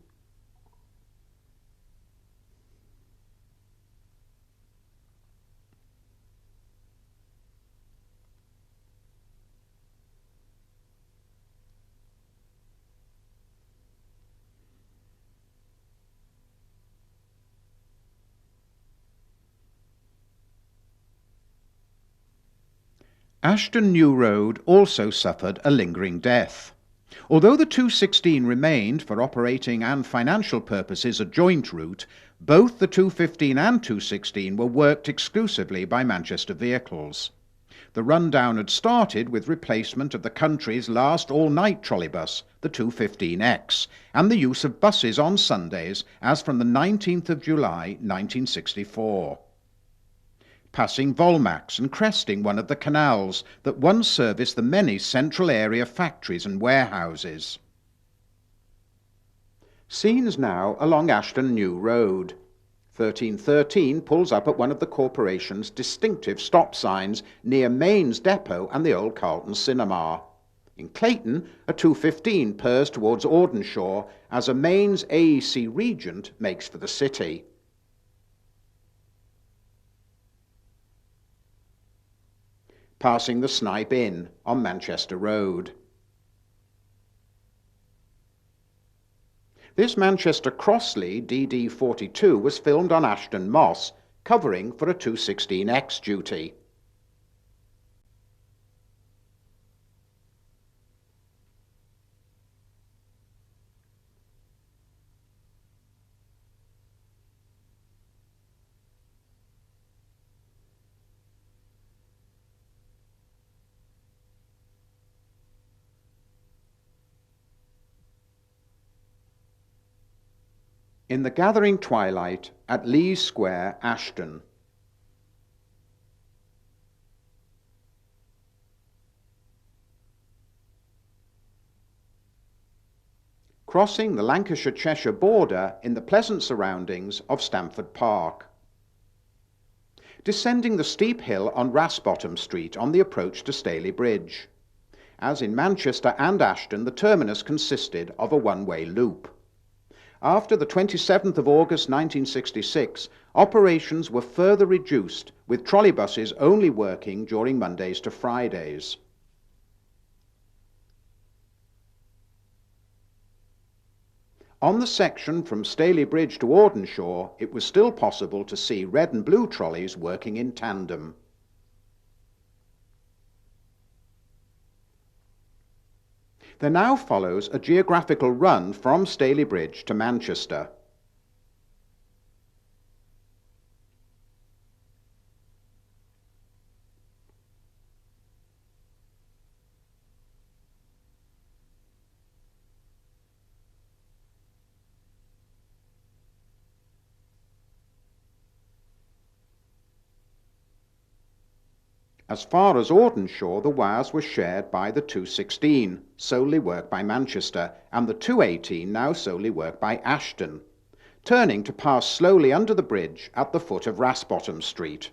Ashton New Road also suffered a lingering death. Although the 216 remained, for operating and financial purposes, a joint route, both the 215 and 216 were worked exclusively by Manchester vehicles. The rundown had started with replacement of the country's last all-night trolleybus, the 215X, and the use of buses on Sundays as from the 19th of July 1964. Passing Volmax and cresting one of the canals that once serviced the many central area factories and warehouses. Scenes now along Ashton New Road. 1313 pulls up at one of the corporation's distinctive stop signs near Maine's depot and the old Carlton Cinema. In Clayton, a 215 purrs towards Audenshaw as a Maine's AEC Regent makes for the city. Passing the Snipe Inn on Manchester Road. This Manchester Crossley DD42 was filmed on Ashton Moss, covering for a 216X duty. In the gathering twilight at Lees Square, Ashton. crossing the Lancashire-Cheshire border in the pleasant surroundings of Stamford Park. Descending the steep hill on Rasbottom Street on the approach to Staley Bridge. As in Manchester and Ashton, the terminus consisted of a one-way loop. After the 27th of August 1966, operations were further reduced, with trolleybuses only working during Mondays to Fridays. On the section from Staley Bridge to Audenshaw, it was still possible to see red and blue trolleys working in tandem. There now follows a geographical run from Staley Bridge to Manchester. As far as Audenshaw, the wires were shared by the 216, solely worked by Manchester, and the 218, now solely worked by Ashton, turning to pass slowly under the bridge at the foot of Rasbottom Street.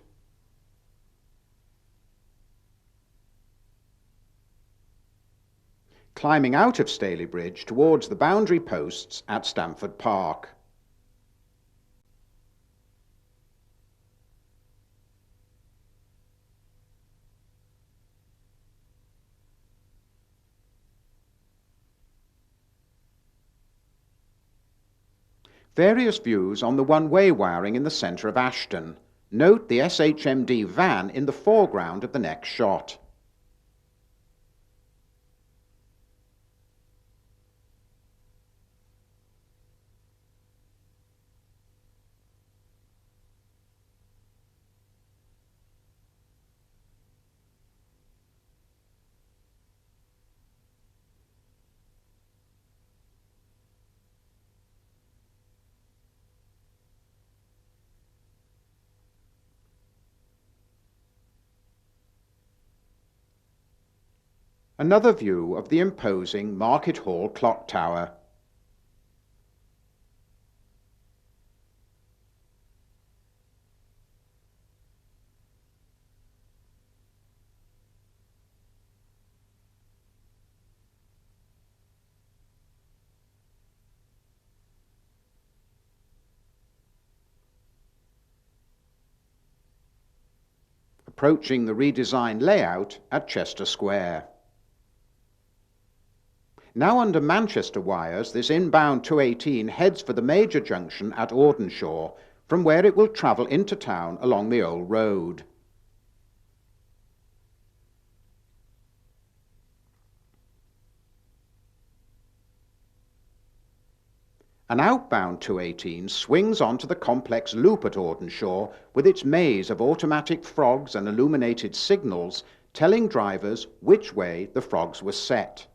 Climbing out of Staley Bridge towards the boundary posts at Stamford Park. Various views on the one-way wiring in the centre of Ashton. Note the SHMD van in the foreground of the next shot. Another view of the imposing Market Hall clock tower. Approaching the redesigned layout at Chester Square. Now under Manchester wires, this inbound 218 heads for the major junction at Audenshaw, from where it will travel into town along the old road. An outbound 218 swings onto the complex loop at Audenshaw with its maze of automatic frogs and illuminated signals telling drivers which way the frogs were set.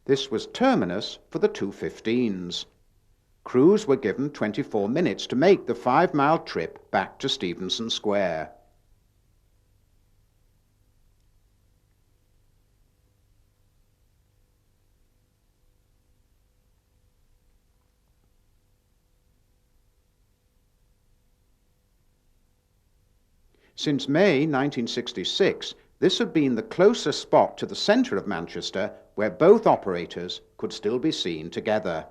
This was terminus for the 215s. Crews were given 24 minutes to make the 5-mile trip back to Stevenson Square. Since May 1966, this had been the closest spot to the centre of Manchester where both operators could still be seen together.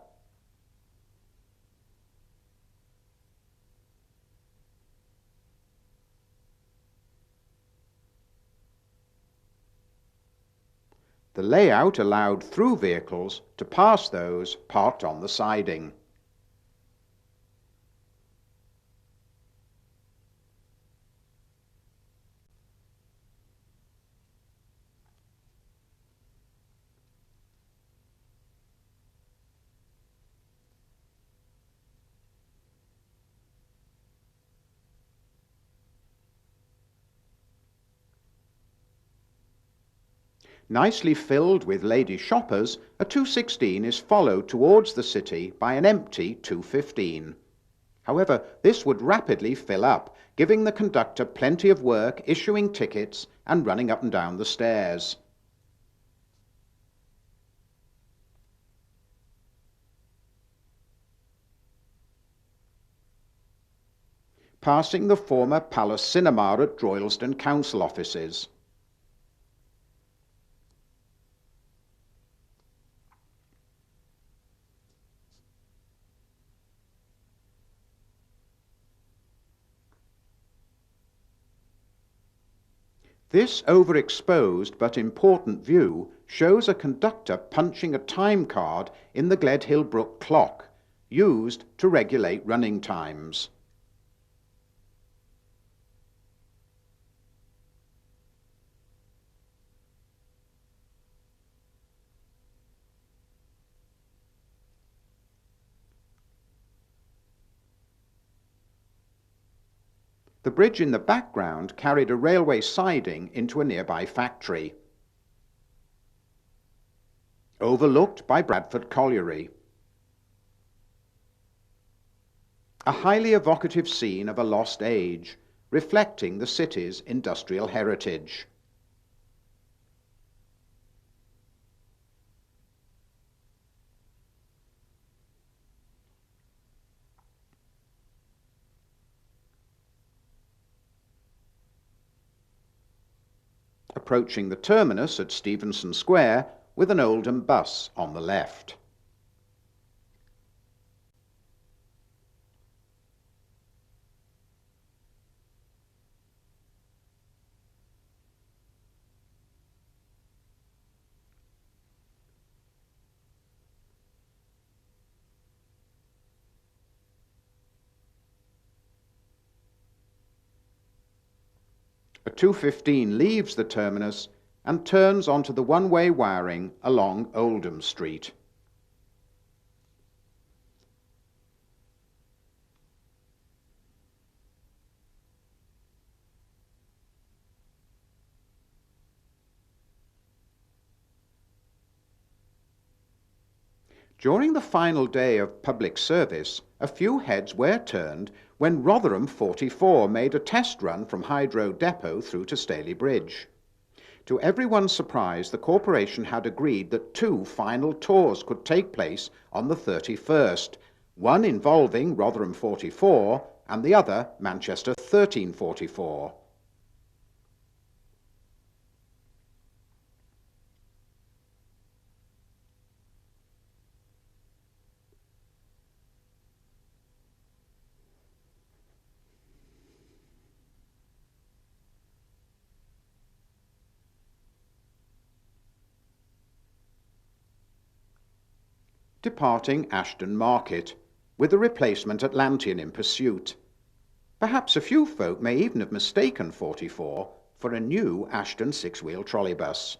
The layout allowed through vehicles to pass those parked on the siding. Nicely filled with lady shoppers, a 216 is followed towards the city by an empty 215. However, this would rapidly fill up, giving the conductor plenty of work issuing tickets and running up and down the stairs. Passing the former Palace Cinema at Droylsden Council offices. This overexposed but important view shows a conductor punching a time card in the Gledhill Brook clock, used to regulate running times. The bridge in the background carried a railway siding into a nearby factory, overlooked by Bradford Colliery. A highly evocative scene of a lost age, reflecting the city's industrial heritage. Approaching the terminus at Stevenson Square with an Oldham bus on the left. A 215 leaves the terminus and turns onto the one-way wiring along Oldham Street. During the final day of public service, a few heads were turned when Rotherham 44 made a test run from Hyde Road Depot through to Staley Bridge. To everyone's surprise, the corporation had agreed that 2 final tours could take place on the 31st, one involving Rotherham 44 and the other Manchester 1344. Departing Ashton Market, with a replacement Atlantean in pursuit. Perhaps a few folk may even have mistaken 44 for a new Ashton 6-wheel trolleybus.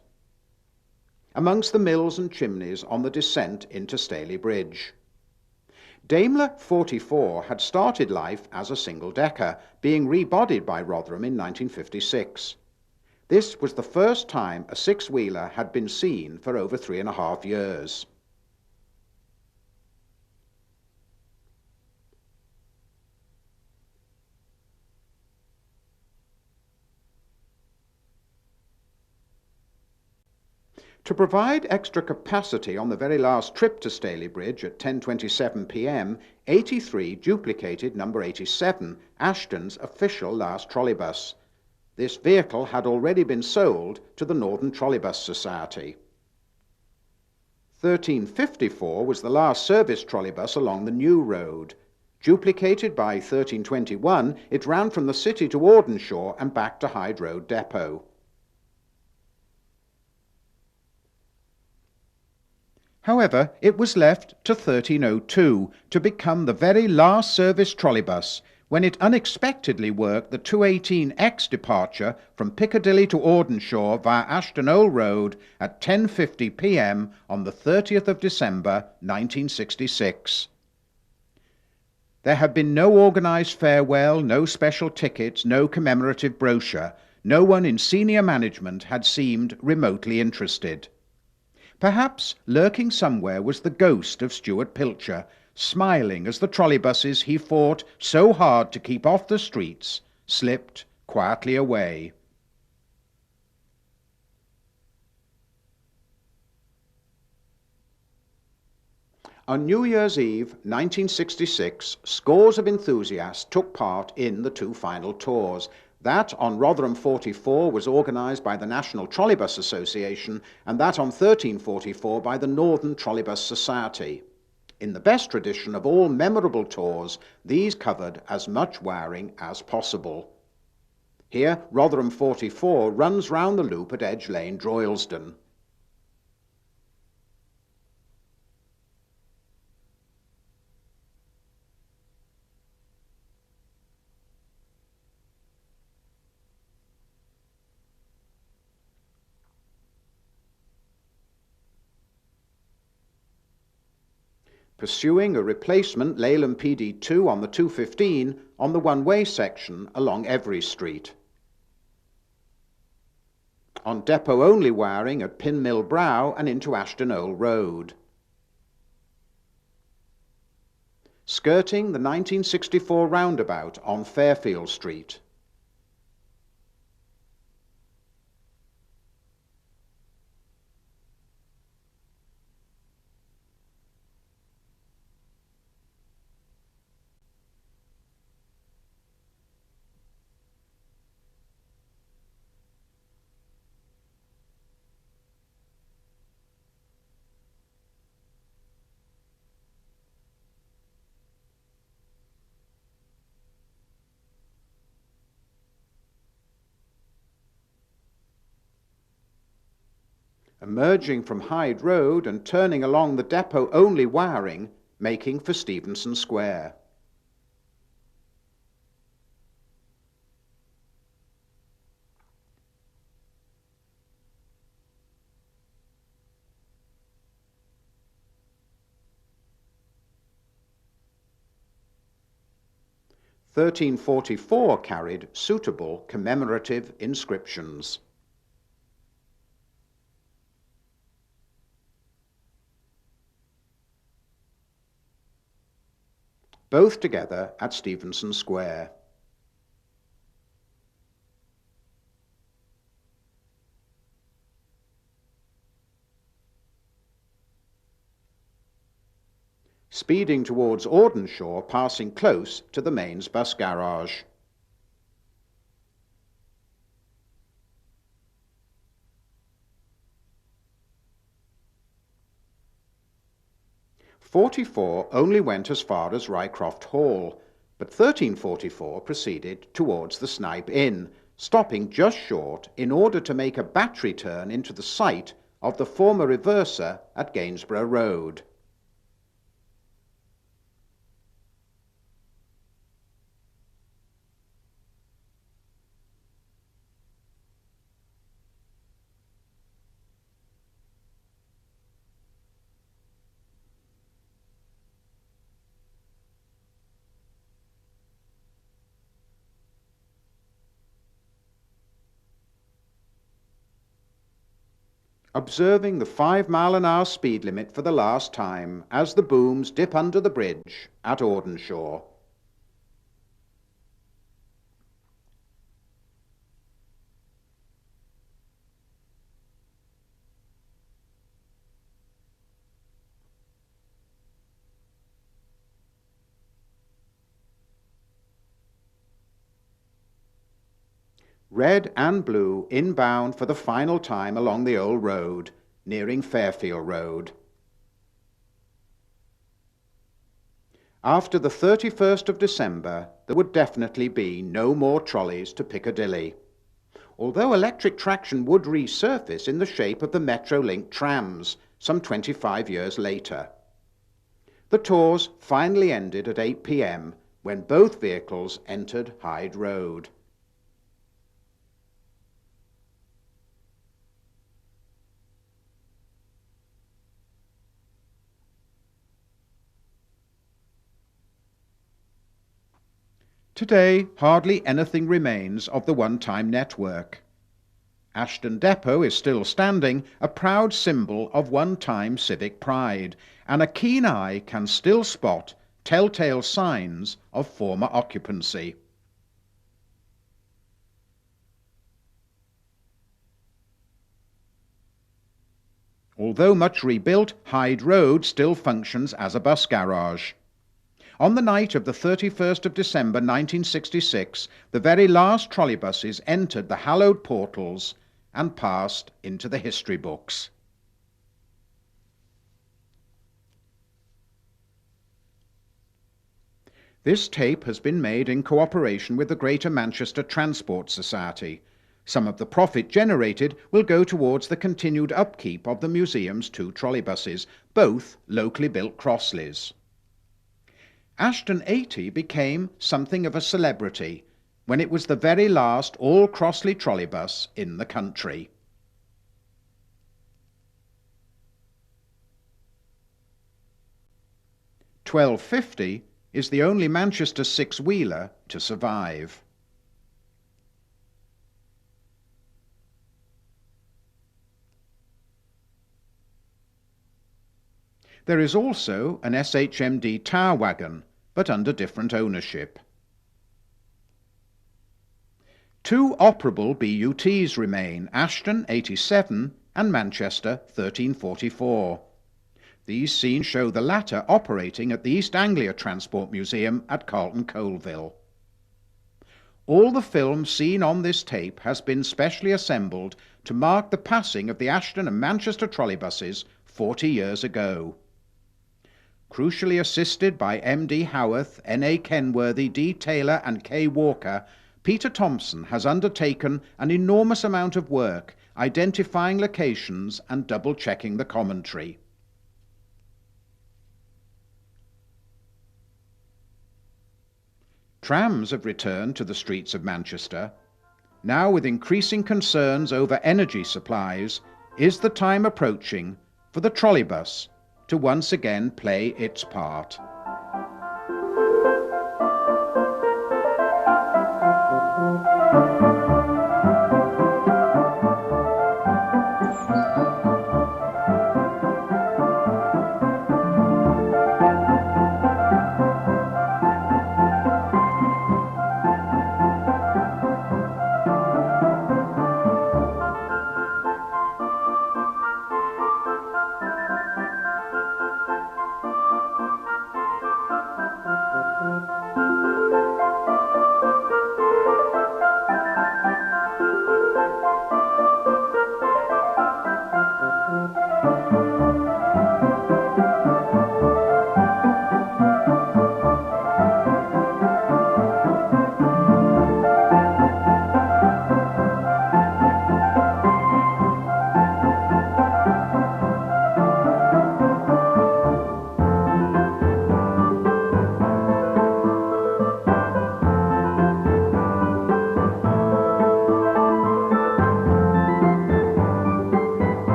Amongst the mills and chimneys on the descent into Staley Bridge. Daimler 44 had started life as a single-decker, being rebodied by Rotherham in 1956. This was the first time a 6-wheeler had been seen for over 3.5 years. To provide extra capacity on the very last trip to Staley Bridge at 10:27 p.m, 83 duplicated number 87, Ashton's official last trolleybus. This vehicle had already been sold to the Northern Trolleybus Society. 1354 was the last service trolleybus along the New Road. Duplicated by 1321, it ran from the city to Audenshaw and back to Hyde Road Depot. However, it was left to 1302 to become the very last service trolleybus when it unexpectedly worked the 218X departure from Piccadilly to Audenshaw via Ashton New Road at 10:50 p.m. on the 30th of December 1966. There had been no organised farewell, no special tickets, no commemorative brochure, no one in senior management had seemed remotely interested. Perhaps lurking somewhere was the ghost of Stuart Pilcher, smiling as the trolleybuses he fought so hard to keep off the streets slipped quietly away. On New Year's Eve 1966, scores of enthusiasts took part in the two final tours. That on Rotherham 44 was organised by the National Trolleybus Association, and that on 1344 by the Northern Trolleybus Society. In the best tradition of all memorable tours, these covered as much Waring as possible. Here, Rotherham 44 runs round the loop at Edge Lane, Droylsden. Pursuing a replacement Leyland PD2 on the 215 on the one-way section along Every Street. On depot-only wiring at Pin Mill Brow and into Ashton New Road. Skirting the 1964 roundabout on Fairfield Street. Emerging from Hyde Road and turning along the depot-only wiring, making for Stevenson Square. (1344) carried suitable commemorative inscriptions. Both together at Stevenson Square. Speeding towards Audenshaw, passing close to the Mains bus garage. '44 only went as far as Rycroft Hall, but 1344 proceeded towards the Snipe Inn, stopping just short in order to make a battery turn into the site of the former reverser at Gainsborough Road. Observing the 5-mile-an-hour speed limit for the last time as the booms dip under the bridge at Audenshaw. Red and blue inbound for the final time along the old road, nearing Fairfield Road. After the 31st of December, there would definitely be no more trolleys to Piccadilly, although electric traction would resurface in the shape of the Metrolink trams some 25 years later. The tours finally ended at 8 p.m. when both vehicles entered Hyde Road. Today, hardly anything remains of the one-time network. Ashton Depot is still standing, a proud symbol of one-time civic pride, and a keen eye can still spot telltale signs of former occupancy. Although much rebuilt, Hyde Road still functions as a bus garage. On the night of the 31st of December 1966, the very last trolleybuses entered the hallowed portals and passed into the history books. This tape has been made in cooperation with the Greater Manchester Transport Society. Some of the profit generated will go towards the continued upkeep of the museum's 2 trolleybuses, both locally built Crossleys. Ashton 80 became something of a celebrity when it was the very last all-Crossley trolleybus in the country. "1250 is the only Manchester six-wheeler to survive. There is also an SHMD tower wagon, but under different ownership. 2 operable BUTs remain, Ashton 87 and Manchester 1344. These scenes show the latter operating at the East Anglia Transport Museum at Carlton Colville. All the film seen on this tape has been specially assembled to mark the passing of the Ashton and Manchester trolleybuses 40 years ago. Crucially assisted by M.D. Howarth, N.A. Kenworthy, D. Taylor and K. Walker, Peter Thompson has undertaken an enormous amount of work identifying locations and double-checking the commentary. Trams have returned to the streets of Manchester. Now, with increasing concerns over energy supplies, is the time approaching for the trolleybus to once again play its part.